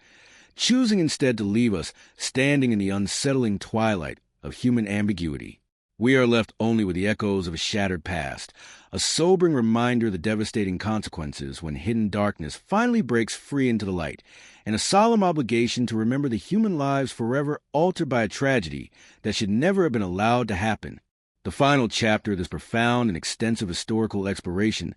choosing instead to leave us standing in the unsettling twilight of human ambiguity. We are left only with the echoes of a shattered past, a sobering reminder of the devastating consequences when hidden darkness finally breaks free into the light, and a solemn obligation to remember the human lives forever altered by a tragedy that should never have been allowed to happen. The final chapter of this profound and extensive historical exploration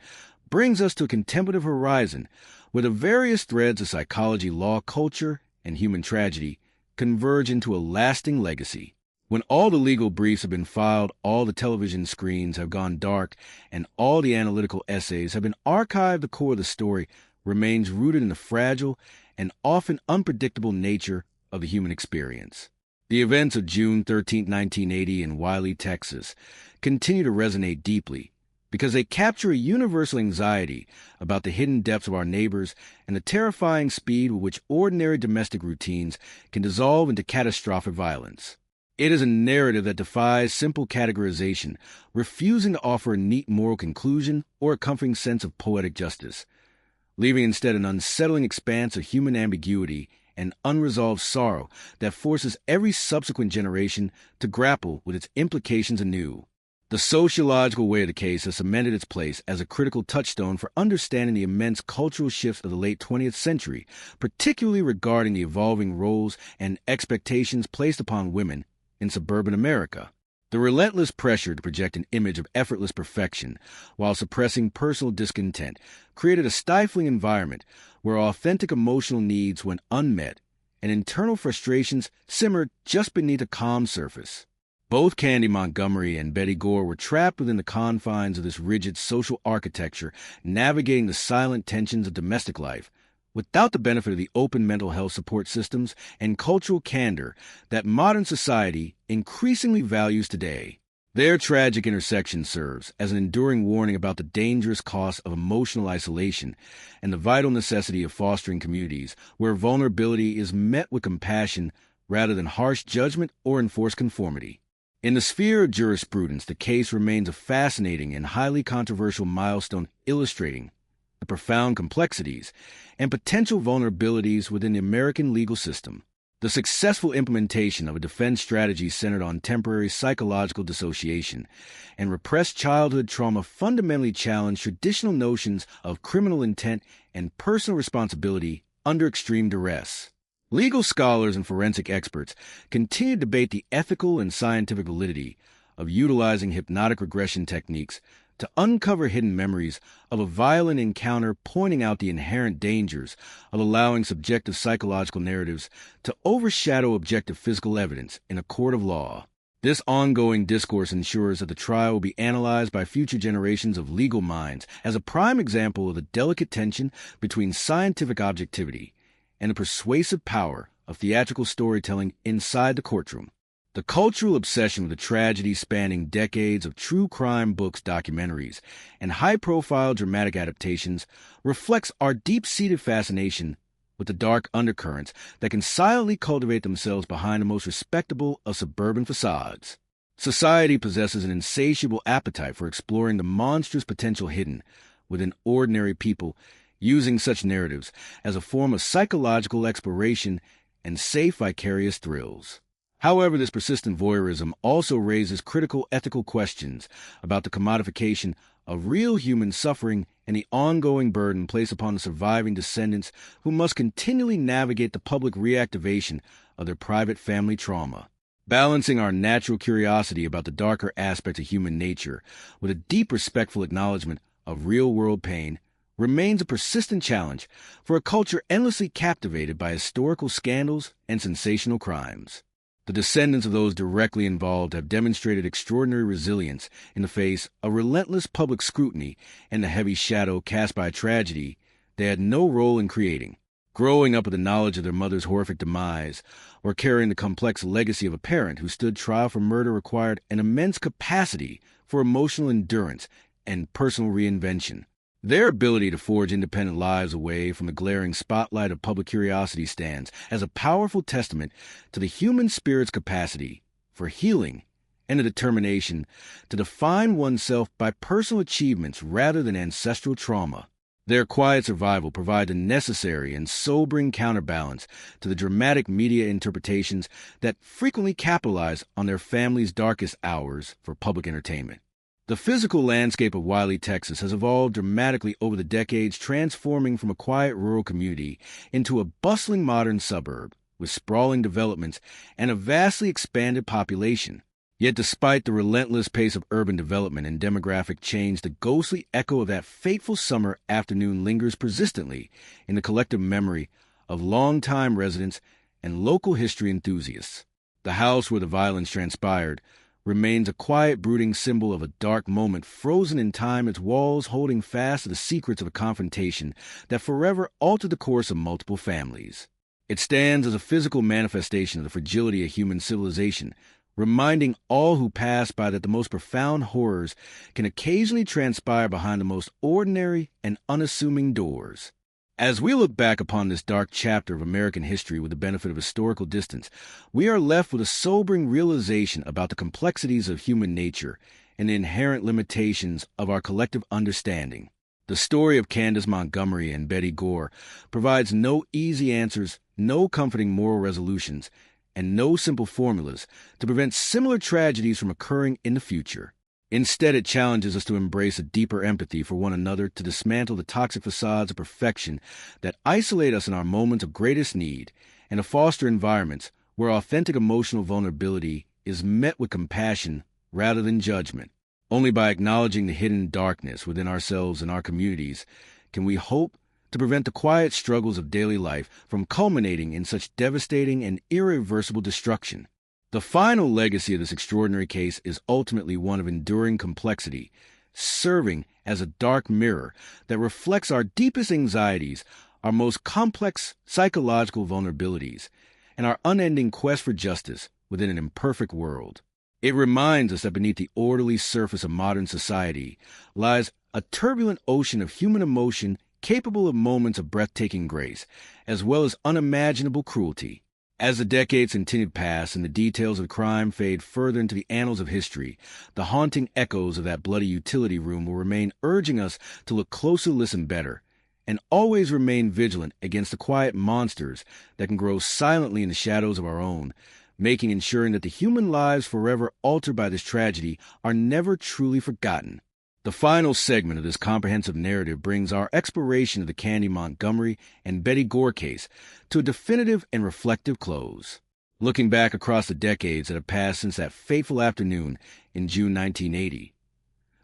brings us to a contemplative horizon where the various threads of psychology, law, culture, and human tragedy converge into a lasting legacy. When all the legal briefs have been filed, all the television screens have gone dark, and all the analytical essays have been archived, the core of the story remains rooted in the fragile and often unpredictable nature of the human experience. The events of June 13, 1980 in Wiley, Texas, continue to resonate deeply because they capture a universal anxiety about the hidden depths of our neighbors and the terrifying speed with which ordinary domestic routines can dissolve into catastrophic violence. It is a narrative that defies simple categorization, refusing to offer a neat moral conclusion or a comforting sense of poetic justice, leaving instead an unsettling expanse of human ambiguity and unresolved sorrow that forces every subsequent generation to grapple with its implications anew. The sociological weight of the case has cemented its place as a critical touchstone for understanding the immense cultural shifts of the late 20th century, particularly regarding the evolving roles and expectations placed upon women in suburban America. The relentless pressure to project an image of effortless perfection while suppressing personal discontent created a stifling environment where authentic emotional needs went unmet and internal frustrations simmered just beneath a calm surface. Both Candy Montgomery and Betty Gore were trapped within the confines of this rigid social architecture, navigating the silent tensions of domestic life, without the benefit of the open mental health support systems and cultural candor that modern society increasingly values today. Their tragic intersection serves as an enduring warning about the dangerous costs of emotional isolation and the vital necessity of fostering communities where vulnerability is met with compassion rather than harsh judgment or enforced conformity. In the sphere of jurisprudence, the case remains a fascinating and highly controversial milestone illustrating the profound complexities and potential vulnerabilities within the American legal system. The successful implementation of a defense strategy centered on temporary psychological dissociation and repressed childhood trauma fundamentally challenged traditional notions of criminal intent and personal responsibility under extreme duress. Legal scholars and forensic experts continue to debate the ethical and scientific validity of utilizing hypnotic regression techniques to uncover hidden memories of a violent encounter, pointing out the inherent dangers of allowing subjective psychological narratives to overshadow objective physical evidence in a court of law. This ongoing discourse ensures that the trial will be analyzed by future generations of legal minds as a prime example of the delicate tension between scientific objectivity and the persuasive power of theatrical storytelling inside the courtroom. The cultural obsession with the tragedy spanning decades of true crime books, documentaries, and high-profile dramatic adaptations reflects our deep-seated fascination with the dark undercurrents that can silently cultivate themselves behind the most respectable of suburban facades. Society possesses an insatiable appetite for exploring the monstrous potential hidden within ordinary people, using such narratives as a form of psychological exploration and safe vicarious thrills. However, this persistent voyeurism also raises critical ethical questions about the commodification of real human suffering and the ongoing burden placed upon the surviving descendants who must continually navigate the public reactivation of their private family trauma. Balancing our natural curiosity about the darker aspects of human nature with a deep respectful acknowledgement of real-world pain remains a persistent challenge for a culture endlessly captivated by historical scandals and sensational crimes. The descendants of those directly involved have demonstrated extraordinary resilience in the face of relentless public scrutiny and the heavy shadow cast by a tragedy they had no role in creating. Growing up with the knowledge of their mother's horrific demise, or carrying the complex legacy of a parent who stood trial for murder required an immense capacity for emotional endurance and personal reinvention. Their ability to forge independent lives away from the glaring spotlight of public curiosity stands as a powerful testament to the human spirit's capacity for healing and the determination to define oneself by personal achievements rather than ancestral trauma. Their quiet survival provides a necessary and sobering counterbalance to the dramatic media interpretations that frequently capitalize on their family's darkest hours for public entertainment. The physical landscape of Wiley, Texas has evolved dramatically over the decades, transforming from a quiet rural community into a bustling modern suburb with sprawling developments and a vastly expanded population. Yet despite the relentless pace of urban development and demographic change, the ghostly echo of that fateful summer afternoon lingers persistently in the collective memory of longtime residents and local history enthusiasts. The house where the violence transpired remains a quiet, brooding symbol of a dark moment frozen in time, its walls holding fast to the secrets of a confrontation that forever altered the course of multiple families. It stands as a physical manifestation of the fragility of human civilization, reminding all who pass by that the most profound horrors can occasionally transpire behind the most ordinary and unassuming doors. As we look back upon this dark chapter of American history with the benefit of historical distance, we are left with a sobering realization about the complexities of human nature and the inherent limitations of our collective understanding. The story of Candace Montgomery and Betty Gore provides no easy answers, no comforting moral resolutions, and no simple formulas to prevent similar tragedies from occurring in the future. Instead, it challenges us to embrace a deeper empathy for one another, to dismantle the toxic facades of perfection that isolate us in our moments of greatest need, and to foster environments where authentic emotional vulnerability is met with compassion rather than judgment. Only by acknowledging the hidden darkness within ourselves and our communities can we hope to prevent the quiet struggles of daily life from culminating in such devastating and irreversible destruction. The final legacy of this extraordinary case is ultimately one of enduring complexity, serving as a dark mirror that reflects our deepest anxieties, our most complex psychological vulnerabilities, and our unending quest for justice within an imperfect world. It reminds us that beneath the orderly surface of modern society lies a turbulent ocean of human emotion capable of moments of breathtaking grace, as well as unimaginable cruelty. As the decades continue to pass and the details of crime fade further into the annals of history, the haunting echoes of that bloody utility room will remain urging us to look closer, listen better, and always remain vigilant against the quiet monsters that can grow silently in the shadows of our own, making ensuring that the human lives forever altered by this tragedy are never truly forgotten. The final segment of this comprehensive narrative brings our exploration of the Candy Montgomery and Betty Gore case to a definitive and reflective close. Looking back across the decades that have passed since that fateful afternoon in June 1980,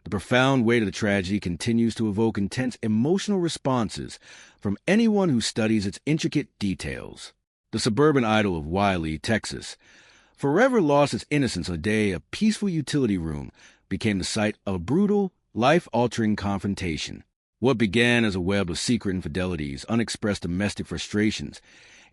the profound weight of the tragedy continues to evoke intense emotional responses from anyone who studies its intricate details. The suburban idyll of Wiley, Texas, forever lost its innocence on the day a peaceful utility room became the site of a brutal, life-altering confrontation. What began as a web of secret infidelities, unexpressed domestic frustrations,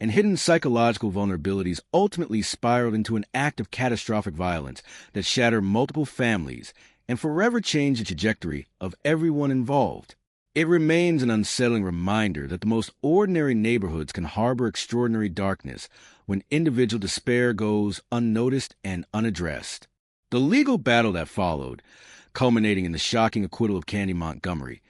and hidden psychological vulnerabilities ultimately spiraled into an act of catastrophic violence that shattered multiple families and forever changed the trajectory of everyone involved. It remains an unsettling reminder that the most ordinary neighborhoods can harbor extraordinary darkness when individual despair goes unnoticed and unaddressed. The legal battle that followed, culminating in the shocking acquittal of Candy Montgomery,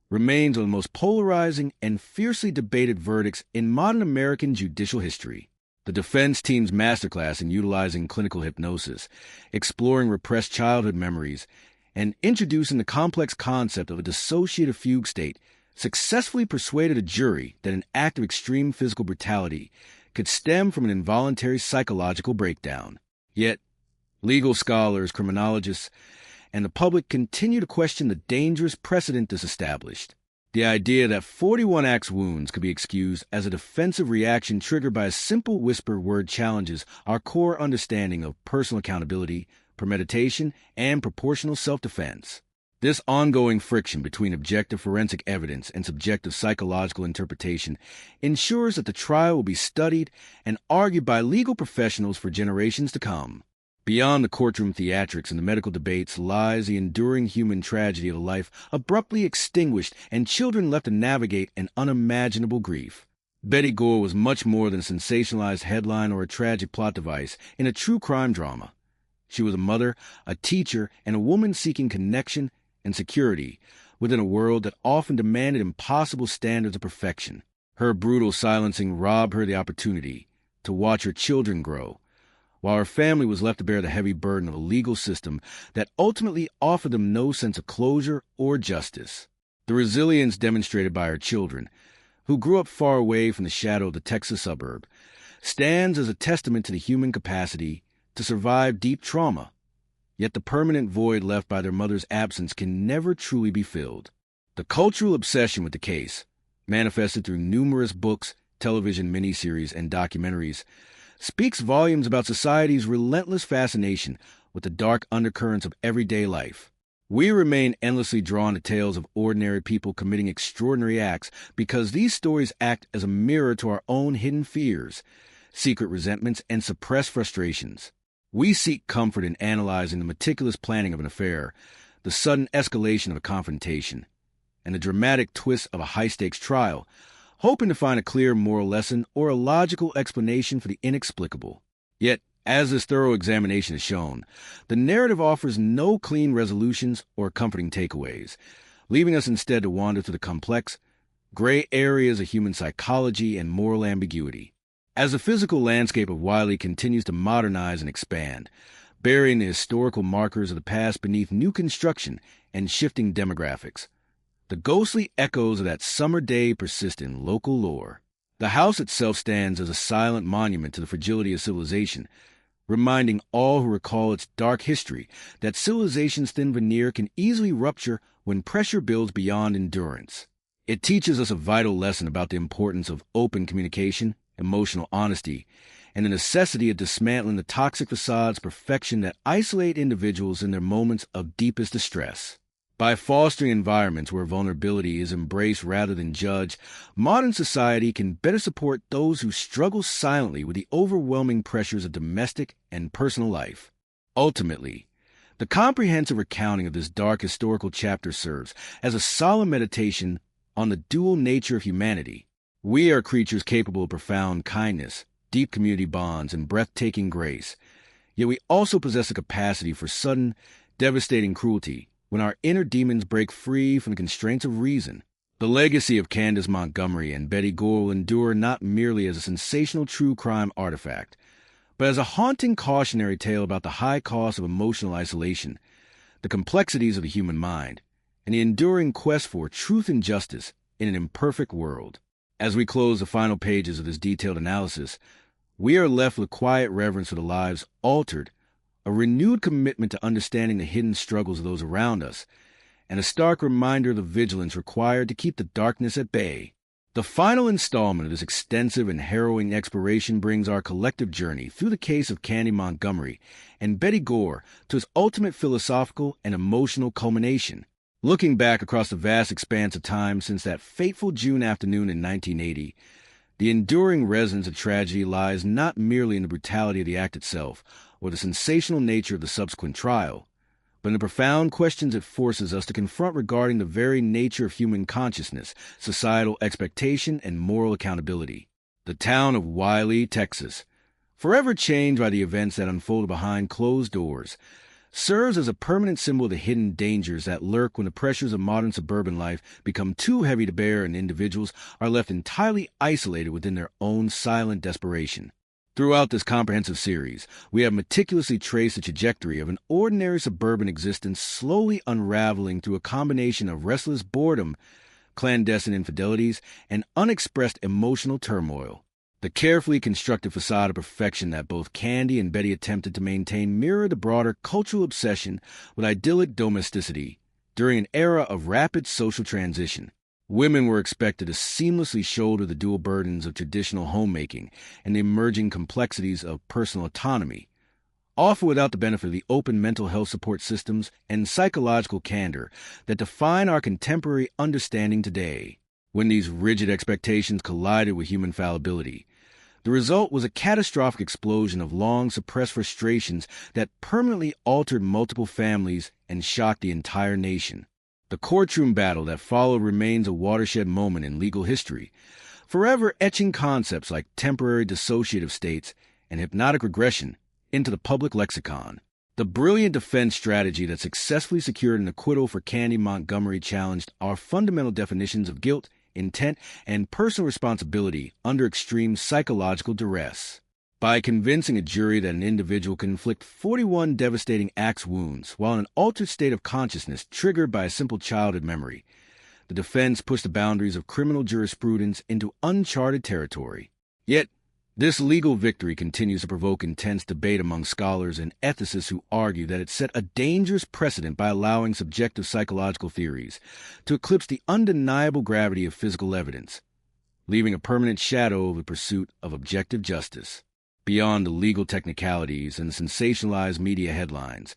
remains one of the most polarizing and fiercely debated verdicts in modern American judicial history. The defense team's masterclass in utilizing clinical hypnosis, exploring repressed childhood memories, and introducing the complex concept of a dissociative fugue state successfully persuaded a jury that an act of extreme physical brutality could stem from an involuntary psychological breakdown. Yet, legal scholars, criminologists, and the public continue to question the dangerous precedent this established. The idea that 41 axe wounds could be excused as a defensive reaction triggered by a simple whisper word challenges our core understanding of personal accountability, premeditation, and proportional self-defense. This ongoing friction between objective forensic evidence and subjective psychological interpretation ensures that the trial will be studied and argued by legal professionals for generations to come. Beyond the courtroom theatrics and the medical debates lies the enduring human tragedy of a life abruptly extinguished and children left to navigate an unimaginable grief. Betty Gore was much more than a sensationalized headline or a tragic plot device in a true crime drama. She was a mother, a teacher, and a woman seeking connection and security within a world that often demanded impossible standards of perfection. Her brutal silencing robbed her the opportunity to watch her children grow, while her family was left to bear the heavy burden of a legal system that ultimately offered them no sense of closure or justice. The resilience demonstrated by her children, who grew up far away from the shadow of the Texas suburb, stands as a testament to the human capacity to survive deep trauma. Yet the permanent void left by their mother's absence can never truly be filled. The cultural obsession with the case, manifested through numerous books, television miniseries, and documentaries, speaks volumes about society's relentless fascination with the dark undercurrents of everyday life. We remain endlessly drawn to tales of ordinary people committing extraordinary acts because these stories act as a mirror to our own hidden fears, secret resentments, and suppressed frustrations. We seek comfort in analyzing the meticulous planning of an affair, the sudden escalation of a confrontation, and the dramatic twist of a high-stakes trial, hoping to find a clear moral lesson or a logical explanation for the inexplicable. Yet, as this thorough examination has shown, the narrative offers no clean resolutions or comforting takeaways, leaving us instead to wander through the complex, gray areas of human psychology and moral ambiguity. As the physical landscape of Wiley continues to modernize and expand, burying the historical markers of the past beneath new construction and shifting demographics, the ghostly echoes of that summer day persist in local lore. The house itself stands as a silent monument to the fragility of civilization, reminding all who recall its dark history that civilization's thin veneer can easily rupture when pressure builds beyond endurance. It teaches us a vital lesson about the importance of open communication, emotional honesty, and the necessity of dismantling the toxic facades of perfection that isolate individuals in their moments of deepest distress. By fostering environments where vulnerability is embraced rather than judged, modern society can better support those who struggle silently with the overwhelming pressures of domestic and personal life. Ultimately, the comprehensive recounting of this dark historical chapter serves as a solemn meditation on the dual nature of humanity. We are creatures capable of profound kindness, deep community bonds, and breathtaking grace. Yet we also possess a capacity for sudden, devastating cruelty when our inner demons break free from the constraints of reason. The legacy of Candace Montgomery and Betty Gore will endure not merely as a sensational true crime artifact, but as a haunting cautionary tale about the high cost of emotional isolation, the complexities of the human mind, and the enduring quest for truth and justice in an imperfect world. As we close the final pages of this detailed analysis, we are left with quiet reverence for the lives altered, a renewed commitment to understanding the hidden struggles of those around us, and a stark reminder of the vigilance required to keep the darkness at bay. The final installment of this extensive and harrowing exploration brings our collective journey through the case of Candy Montgomery and Betty Gore to its ultimate philosophical and emotional culmination. Looking back across the vast expanse of time since that fateful June afternoon in 1980, the enduring resonance of tragedy lies not merely in the brutality of the act itself or the sensational nature of the subsequent trial, but in the profound questions it forces us to confront regarding the very nature of human consciousness, societal expectation, and moral accountability. The town of Wiley, Texas, forever changed by the events that unfolded behind closed doors, serves as a permanent symbol of the hidden dangers that lurk when the pressures of modern suburban life become too heavy to bear and individuals are left entirely isolated within their own silent desperation. Throughout this comprehensive series, we have meticulously traced the trajectory of an ordinary suburban existence slowly unraveling through a combination of restless boredom, clandestine infidelities, and unexpressed emotional turmoil. The carefully constructed facade of perfection that both Candy and Betty attempted to maintain mirrored the broader cultural obsession with idyllic domesticity during an era of rapid social transition. Women were expected to seamlessly shoulder the dual burdens of traditional homemaking and the emerging complexities of personal autonomy, often without the benefit of the open mental health support systems and psychological candor that define our contemporary understanding today. When these rigid expectations collided with human fallibility, the result was a catastrophic explosion of long-suppressed frustrations that permanently altered multiple families and shocked the entire nation. The courtroom battle that followed remains a watershed moment in legal history, forever etching concepts like temporary dissociative states and hypnotic regression into the public lexicon. The brilliant defense strategy that successfully secured an acquittal for Candy Montgomery challenged our fundamental definitions of guilt, intent, and personal responsibility under extreme psychological duress. By convincing a jury that an individual can inflict 41 devastating axe wounds while in an altered state of consciousness triggered by a simple childhood memory, the defense pushed the boundaries of criminal jurisprudence into uncharted territory. Yet, this legal victory continues to provoke intense debate among scholars and ethicists who argue that it set a dangerous precedent by allowing subjective psychological theories to eclipse the undeniable gravity of physical evidence, leaving a permanent shadow of the pursuit of objective justice. Beyond the legal technicalities and the sensationalized media headlines,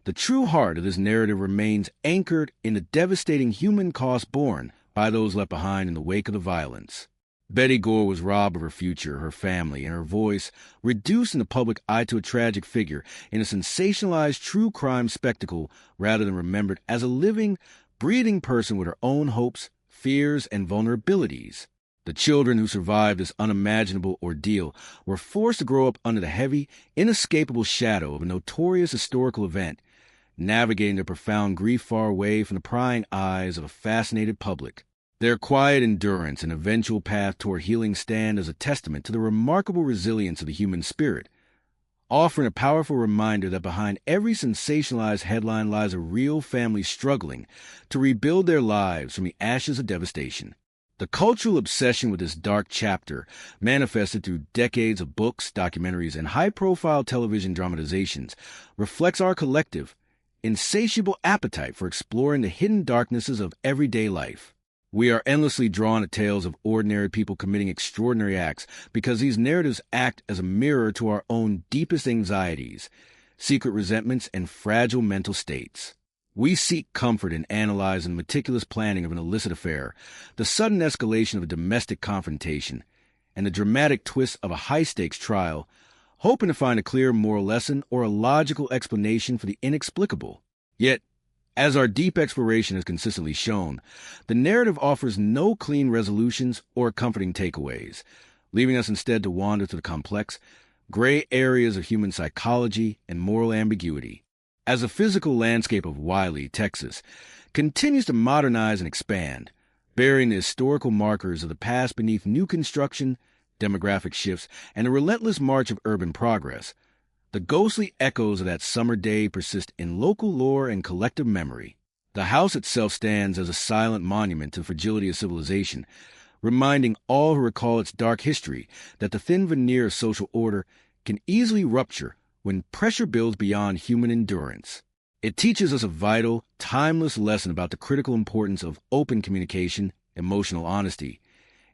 the true heart of this narrative remains anchored in the devastating human cost borne by those left behind in the wake of the violence. Betty Gore was robbed of her future, her family, and her voice, reduced in the public eye to a tragic figure in a sensationalized true crime spectacle rather than remembered as a living, breathing person with her own hopes, fears, and vulnerabilities. The children who survived this unimaginable ordeal were forced to grow up under the heavy, inescapable shadow of a notorious historical event, navigating their profound grief far away from the prying eyes of a fascinated public. Their quiet endurance and eventual path toward healing stand as a testament to the remarkable resilience of the human spirit, offering a powerful reminder that behind every sensationalized headline lies a real family struggling to rebuild their lives from the ashes of devastation. The cultural obsession with this dark chapter, manifested through decades of books, documentaries, and high-profile television dramatizations, reflects our collective, insatiable appetite for exploring the hidden darknesses of everyday life. We are endlessly drawn to tales of ordinary people committing extraordinary acts because these narratives act as a mirror to our own deepest anxieties, secret resentments, and fragile mental states. We seek comfort in analyzing the meticulous planning of an illicit affair, the sudden escalation of a domestic confrontation, and the dramatic twist of a high-stakes trial, hoping to find a clear moral lesson or a logical explanation for the inexplicable. Yet, as our deep exploration has consistently shown, the narrative offers no clean resolutions or comforting takeaways, leaving us instead to wander through the complex, gray areas of human psychology and moral ambiguity. As the physical landscape of Wiley, Texas, continues to modernize and expand, burying the historical markers of the past beneath new construction, demographic shifts, and the relentless march of urban progress, the ghostly echoes of that summer day persist in local lore and collective memory. The house itself stands as a silent monument to the fragility of civilization, reminding all who recall its dark history that the thin veneer of social order can easily rupture when pressure builds beyond human endurance. It teaches us a vital, timeless lesson about the critical importance of open communication, emotional honesty,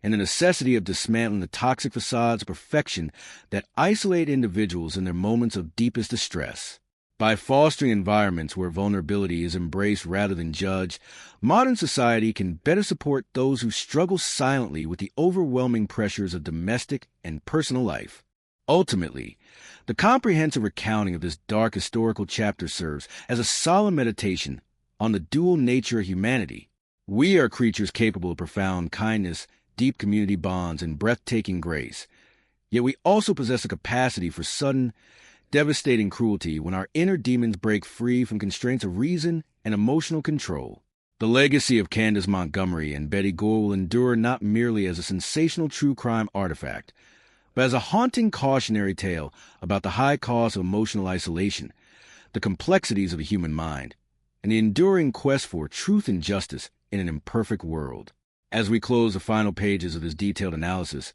and the necessity of dismantling the toxic facades of perfection that isolate individuals in their moments of deepest distress. By fostering environments where vulnerability is embraced rather than judged, modern society can better support those who struggle silently with the overwhelming pressures of domestic and personal life. Ultimately, the comprehensive recounting of this dark historical chapter serves as a solemn meditation on the dual nature of humanity. We are creatures capable of profound kindness, deep community bonds, and breathtaking grace. Yet we also possess a capacity for sudden, devastating cruelty when our inner demons break free from constraints of reason and emotional control. The legacy of Candace Montgomery and Betty Gore will endure not merely as a sensational true crime artifact, but as a haunting cautionary tale about the high cost of emotional isolation, the complexities of the human mind, and the enduring quest for truth and justice in an imperfect world. As we close the final pages of this detailed analysis,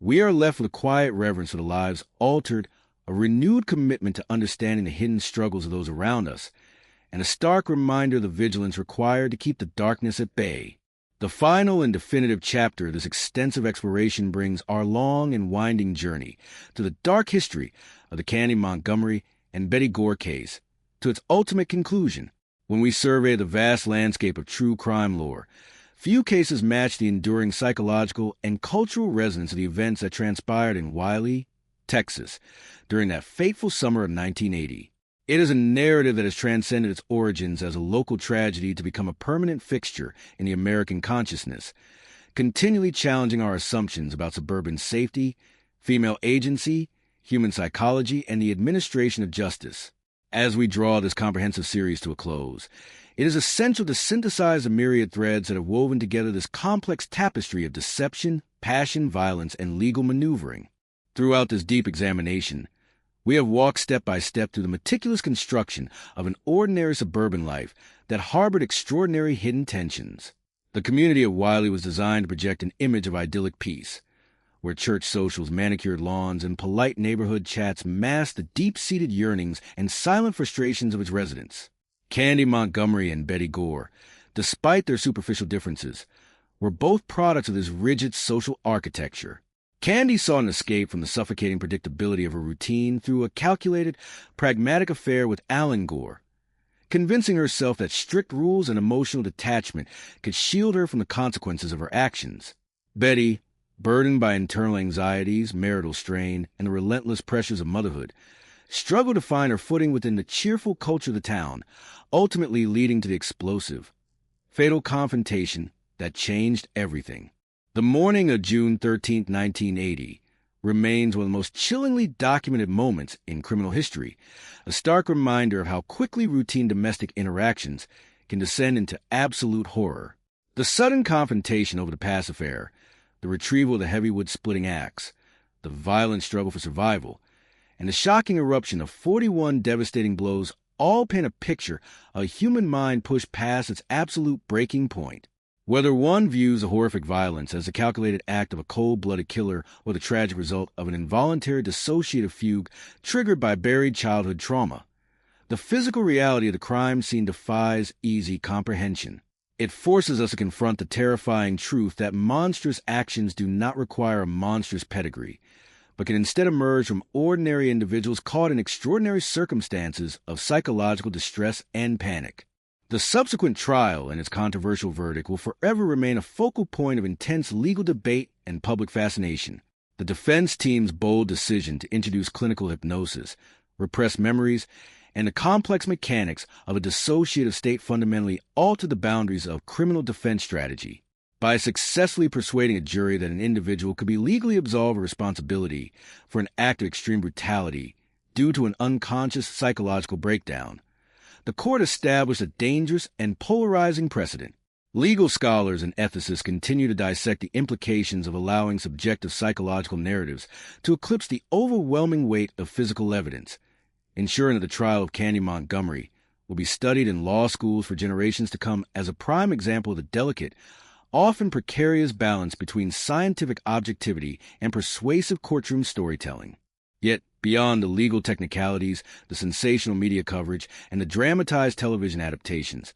we are left with a quiet reverence for the lives altered, a renewed commitment to understanding the hidden struggles of those around us, and a stark reminder of the vigilance required to keep the darkness at bay. The final and definitive chapter of this extensive exploration brings our long and winding journey to the dark history of the Candy Montgomery and Betty Gore case, to its ultimate conclusion. When we survey the vast landscape of true crime lore, few cases match the enduring psychological and cultural resonance of the events that transpired in Wiley, Texas, during that fateful summer of 1980. It is a narrative that has transcended its origins as a local tragedy to become a permanent fixture in the American consciousness, continually challenging our assumptions about suburban safety, female agency, human psychology, and the administration of justice. As we draw this comprehensive series to a close, it is essential to synthesize the myriad threads that have woven together this complex tapestry of deception, passion, violence, and legal maneuvering. Throughout this deep examination, we have walked step by step through the meticulous construction of an ordinary suburban life that harbored extraordinary hidden tensions. The community of Wiley was designed to project an image of idyllic peace, where church socials, manicured lawns, and polite neighborhood chats masked the deep-seated yearnings and silent frustrations of its residents. Candy Montgomery and Betty Gore, despite their superficial differences, were both products of this rigid social architecture. Candy saw an escape from the suffocating predictability of her routine through a calculated, pragmatic affair with Alan Gore, convincing herself that strict rules and emotional detachment could shield her from the consequences of her actions. Betty, burdened by internal anxieties, marital strain, and the relentless pressures of motherhood, struggled to find her footing within the cheerful culture of the town, ultimately leading to the explosive, fatal confrontation that changed everything. The morning of June 13, 1980, remains one of the most chillingly documented moments in criminal history, a stark reminder of how quickly routine domestic interactions can descend into absolute horror. The sudden confrontation over the past affair, the retrieval of the heavy wood-splitting axe, the violent struggle for survival, and the shocking eruption of 41 devastating blows all paint a picture of a human mind pushed past its absolute breaking point. Whether one views a horrific violence as a calculated act of a cold-blooded killer or the tragic result of an involuntary dissociative fugue triggered by buried childhood trauma, the physical reality of the crime scene defies easy comprehension. It forces us to confront the terrifying truth that monstrous actions do not require a monstrous pedigree, but can instead emerge from ordinary individuals caught in extraordinary circumstances of psychological distress and panic. The subsequent trial and its controversial verdict will forever remain a focal point of intense legal debate and public fascination. The defense team's bold decision to introduce clinical hypnosis, repress memories, and the complex mechanics of a dissociative state fundamentally altered the boundaries of criminal defense strategy. By successfully persuading a jury that an individual could be legally absolved of responsibility for an act of extreme brutality due to an unconscious psychological breakdown, the court established a dangerous and polarizing precedent. Legal scholars and ethicists continue to dissect the implications of allowing subjective psychological narratives to eclipse the overwhelming weight of physical evidence, ensuring that the trial of Candy Montgomery will be studied in law schools for generations to come as a prime example of the delicate, often precarious balance between scientific objectivity and persuasive courtroom storytelling. Yet, beyond the legal technicalities, the sensational media coverage, and the dramatized television adaptations,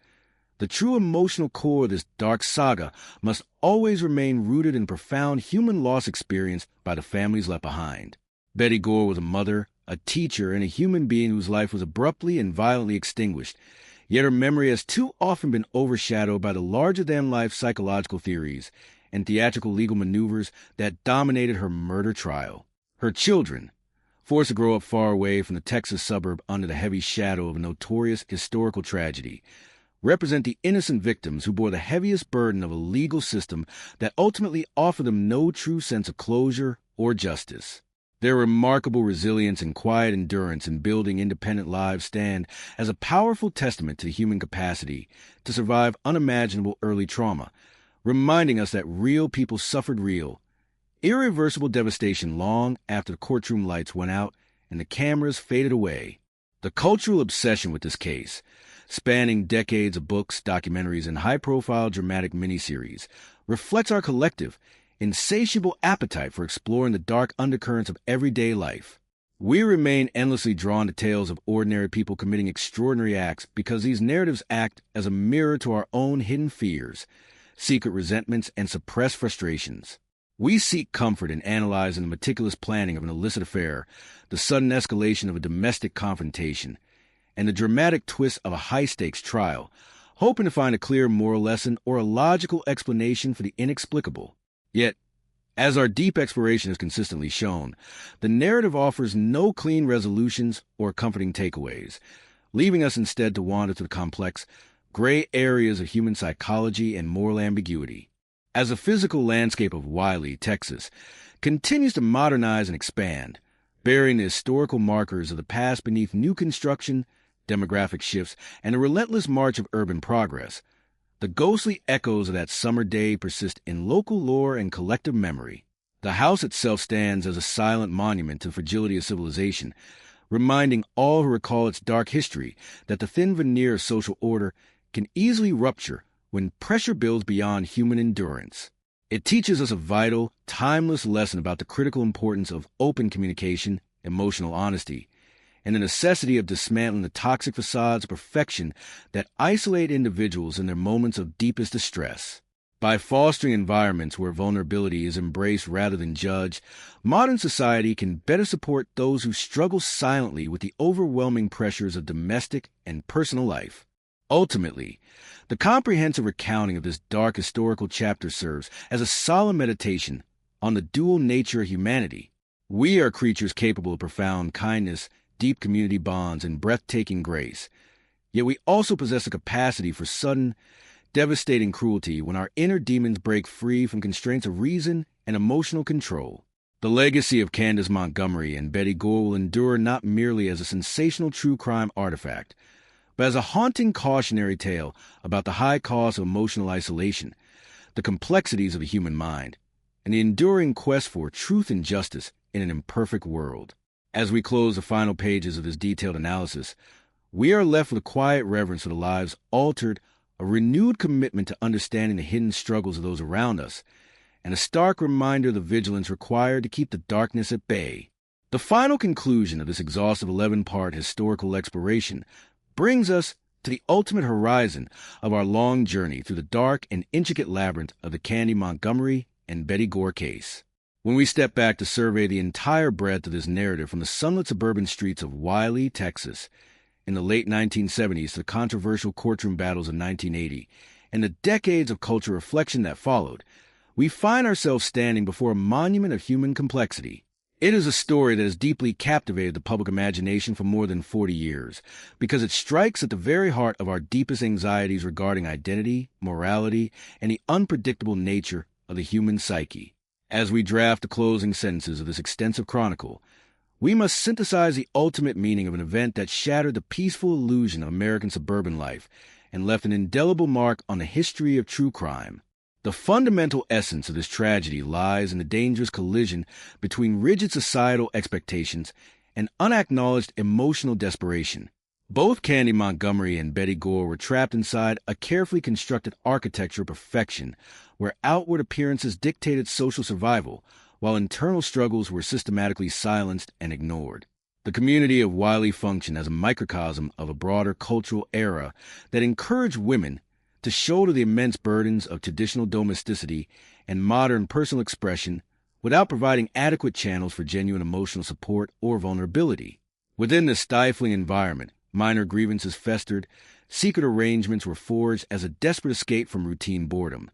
the true emotional core of this dark saga must always remain rooted in profound human loss experienced by the families left behind. Betty Gore was a mother, a teacher, and a human being whose life was abruptly and violently extinguished, yet her memory has too often been overshadowed by the larger-than-life psychological theories and theatrical legal maneuvers that dominated her murder trial. Her children, forced to grow up far away from the Texas suburb under the heavy shadow of a notorious historical tragedy, represent the innocent victims who bore the heaviest burden of a legal system that ultimately offered them no true sense of closure or justice. Their remarkable resilience and quiet endurance in building independent lives stand as a powerful testament to the human capacity to survive unimaginable early trauma, reminding us that real people suffered real, irreversible devastation long after the courtroom lights went out and the cameras faded away. The cultural obsession with this case, spanning decades of books, documentaries, and high-profile dramatic miniseries, reflects our collective, insatiable appetite for exploring the dark undercurrents of everyday life. We remain endlessly drawn to tales of ordinary people committing extraordinary acts because these narratives act as a mirror to our own hidden fears, secret resentments, and suppressed frustrations. We seek comfort in analyzing the meticulous planning of an illicit affair, the sudden escalation of a domestic confrontation, and the dramatic twist of a high-stakes trial, hoping to find a clear moral lesson or a logical explanation for the inexplicable. Yet, as our deep exploration has consistently shown, the narrative offers no clean resolutions or comforting takeaways, leaving us instead to wander through the complex, gray areas of human psychology and moral ambiguity. As the physical landscape of Wiley, Texas, continues to modernize and expand, burying the historical markers of the past beneath new construction, demographic shifts, and the relentless march of urban progress, the ghostly echoes of that summer day persist in local lore and collective memory. The house itself stands as a silent monument to the fragility of civilization, reminding all who recall its dark history that the thin veneer of social order can easily rupture when pressure builds beyond human endurance. It teaches us a vital, timeless lesson about the critical importance of open communication, emotional honesty, and the necessity of dismantling the toxic facades of perfection that isolate individuals in their moments of deepest distress. By fostering environments where vulnerability is embraced rather than judged, modern society can better support those who struggle silently with the overwhelming pressures of domestic and personal life. Ultimately, the comprehensive recounting of this dark historical chapter serves as a solemn meditation on the dual nature of humanity. We are creatures capable of profound kindness, deep community bonds, and breathtaking grace. Yet we also possess a capacity for sudden, devastating cruelty when our inner demons break free from constraints of reason and emotional control. The legacy of Candace Montgomery and Betty Gore will endure not merely as a sensational true crime artifact, but as a haunting cautionary tale about the high cost of emotional isolation, the complexities of the human mind, and the enduring quest for truth and justice in an imperfect world. As we close the final pages of this detailed analysis, we are left with a quiet reverence for the lives altered, a renewed commitment to understanding the hidden struggles of those around us, and a stark reminder of the vigilance required to keep the darkness at bay. The final conclusion of this exhaustive 11-part historical exploration brings us to the ultimate horizon of our long journey through the dark and intricate labyrinth of the Candy Montgomery and Betty Gore case. When we step back to survey the entire breadth of this narrative from the sunlit suburban streets of Wiley, Texas, in the late 1970s to the controversial courtroom battles of 1980, and the decades of cultural reflection that followed, we find ourselves standing before a monument of human complexity. It is a story that has deeply captivated the public imagination for more than 40 years, because it strikes at the very heart of our deepest anxieties regarding identity, morality, and the unpredictable nature of the human psyche. As we draft the closing sentences of this extensive chronicle, we must synthesize the ultimate meaning of an event that shattered the peaceful illusion of American suburban life and left an indelible mark on the history of true crime. The fundamental essence of this tragedy lies in the dangerous collision between rigid societal expectations and unacknowledged emotional desperation. Both Candy Montgomery and Betty Gore were trapped inside a carefully constructed architecture of perfection, where outward appearances dictated social survival, while internal struggles were systematically silenced and ignored. The community of Wiley functioned as a microcosm of a broader cultural era that encouraged women to shoulder the immense burdens of traditional domesticity and modern personal expression without providing adequate channels for genuine emotional support or vulnerability. Within this stifling environment, minor grievances festered, secret arrangements were forged as a desperate escape from routine boredom,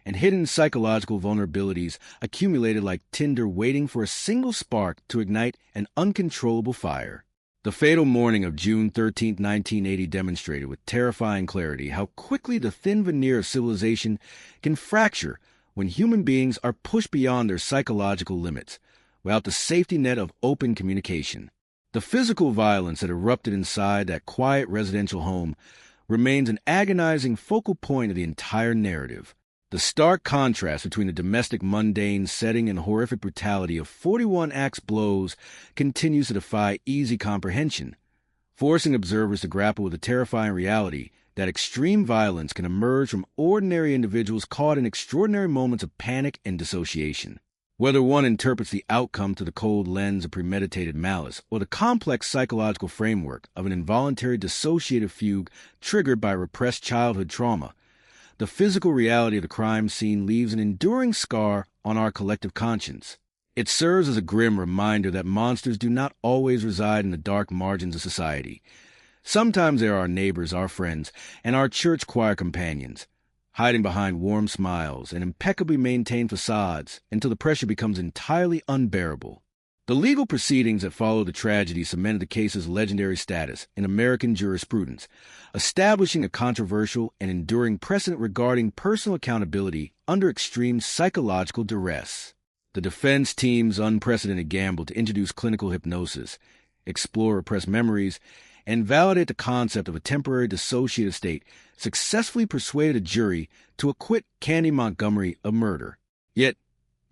and hidden psychological vulnerabilities accumulated like tinder waiting for a single spark to ignite an uncontrollable fire. The fatal morning of June 13, 1980 demonstrated with terrifying clarity how quickly the thin veneer of civilization can fracture when human beings are pushed beyond their psychological limits, without the safety net of open communication. The physical violence that erupted inside that quiet residential home remains an agonizing focal point of the entire narrative. The stark contrast between the domestic mundane setting and the horrific brutality of 41 axe blows continues to defy easy comprehension, forcing observers to grapple with the terrifying reality that extreme violence can emerge from ordinary individuals caught in extraordinary moments of panic and dissociation. Whether one interprets the outcome through the cold lens of premeditated malice or the complex psychological framework of an involuntary dissociative fugue triggered by repressed childhood trauma, the physical reality of the crime scene leaves an enduring scar on our collective conscience. It serves as a grim reminder that monsters do not always reside in the dark margins of society. Sometimes they are our neighbors, our friends, and our church choir companions, hiding behind warm smiles and impeccably maintained facades until the pressure becomes entirely unbearable. The legal proceedings that followed the tragedy cemented the case's legendary status in American jurisprudence, establishing a controversial and enduring precedent regarding personal accountability under extreme psychological duress. The defense team's unprecedented gamble to introduce clinical hypnosis, explore repressed memories, and validate the concept of a temporary dissociative state successfully persuaded a jury to acquit Candy Montgomery of murder. Yet,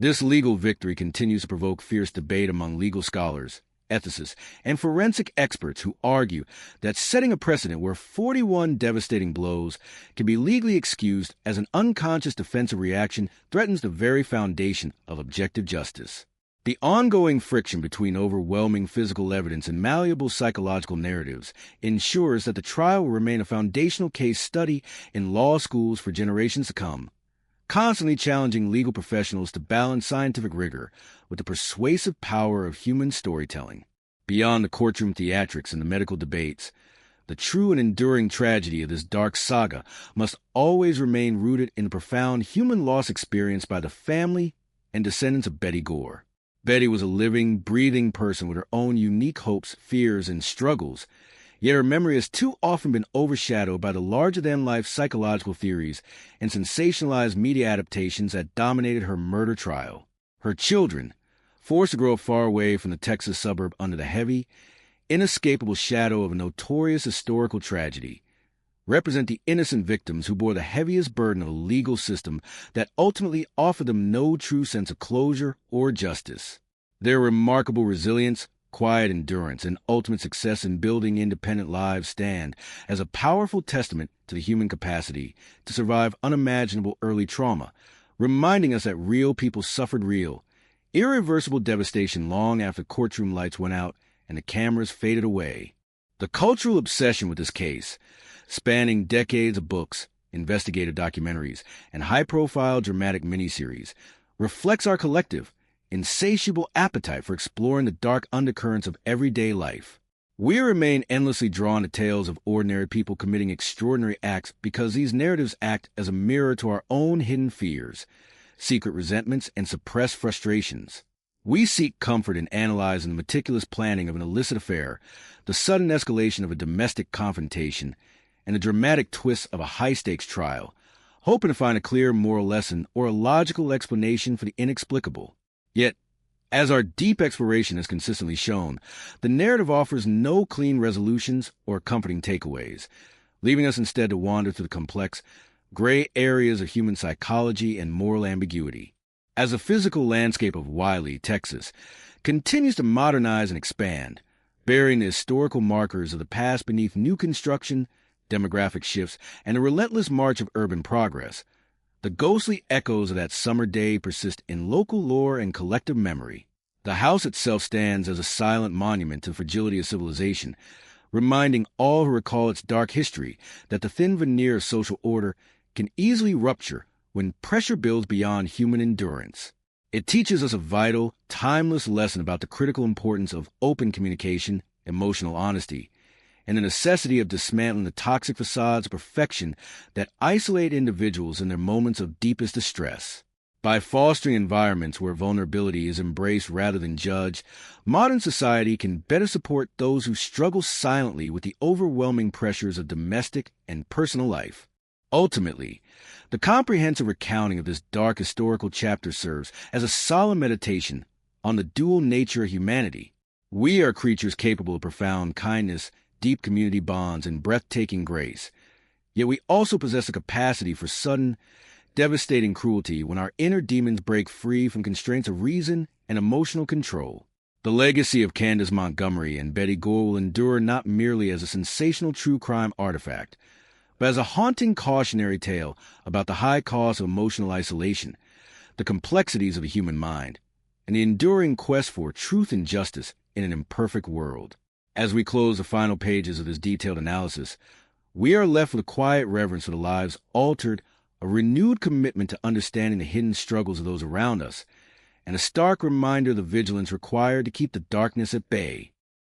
this legal victory continues to provoke fierce debate among legal scholars, ethicists, and forensic experts who argue that setting a precedent where 41 devastating blows can be legally excused as an unconscious defensive reaction threatens the very foundation of objective justice. The ongoing friction between overwhelming physical evidence and malleable psychological narratives ensures that the trial will remain a foundational case study in law schools for generations to come, constantly challenging legal professionals to balance scientific rigor with the persuasive power of human storytelling. Beyond the courtroom theatrics and the medical debates, the true and enduring tragedy of this dark saga must always remain rooted in the profound human loss experienced by the family and descendants of Betty Gore. Betty was a living, breathing person with her own unique hopes, fears, and struggles, yet her memory has too often been overshadowed by the larger-than-life psychological theories and sensationalized media adaptations that dominated her murder trial. Her children, forced to grow up far away from the Texas suburb under the heavy, inescapable shadow of a notorious historical tragedy, represent the innocent victims who bore the heaviest burden of a legal system that ultimately offered them no true sense of closure or justice. Their remarkable resilience, quiet endurance, and ultimate success in building independent lives stand as a powerful testament to the human capacity to survive unimaginable early trauma, reminding us that real people suffered real, irreversible devastation long after courtroom lights went out and the cameras faded away. The cultural obsession with this case, spanning decades of books, investigative documentaries, and high-profile dramatic miniseries, reflects our collective, insatiable appetite for exploring the dark undercurrents of everyday life. We remain endlessly drawn to tales of ordinary people committing extraordinary acts because these narratives act as a mirror to our own hidden fears, secret resentments, and suppressed frustrations. We seek comfort in analyzing the meticulous planning of an illicit affair, the sudden escalation of a domestic confrontation, and the dramatic twists of a high-stakes trial, hoping to find a clear moral lesson or a logical explanation for the inexplicable. Yet, as our deep exploration has consistently shown, the narrative offers no clean resolutions or comforting takeaways, leaving us instead to wander through the complex, gray areas of human psychology and moral ambiguity. As the physical landscape of Wiley, Texas, continues to modernize and expand, burying the historical markers of the past beneath new construction, demographic shifts, and the relentless march of urban progress, the ghostly echoes of that summer day persist in local lore and collective memory. The house itself stands as a silent monument to the fragility of civilization, reminding all who recall its dark history that the thin veneer of social order can easily rupture when pressure builds beyond human endurance. It teaches us a vital, timeless lesson about the critical importance of open communication, emotional honesty, and the necessity of dismantling the toxic facades of perfection that isolate individuals in their moments of deepest distress. By fostering environments where vulnerability is embraced rather than judged, modern society can better support those who struggle silently with the overwhelming pressures of domestic and personal life. Ultimately, the comprehensive recounting of this dark historical chapter serves as a solemn meditation on the dual nature of humanity. We are creatures capable of profound kindness, deep community bonds, and breathtaking grace. Yet we also possess a capacity for sudden, devastating cruelty when our inner demons break free from constraints of reason and emotional control. The legacy of Candace Montgomery and Betty Gore will endure not merely as a sensational true crime artifact, but as a haunting cautionary tale about the high cost of emotional isolation, the complexities of the human mind, and the enduring quest for truth and justice in an imperfect world. As we close the final pages of this detailed analysis, we are left with a quiet reverence for the lives altered, a renewed commitment to understanding the hidden struggles of those around us, and a stark reminder of the vigilance required to keep the darkness at bay.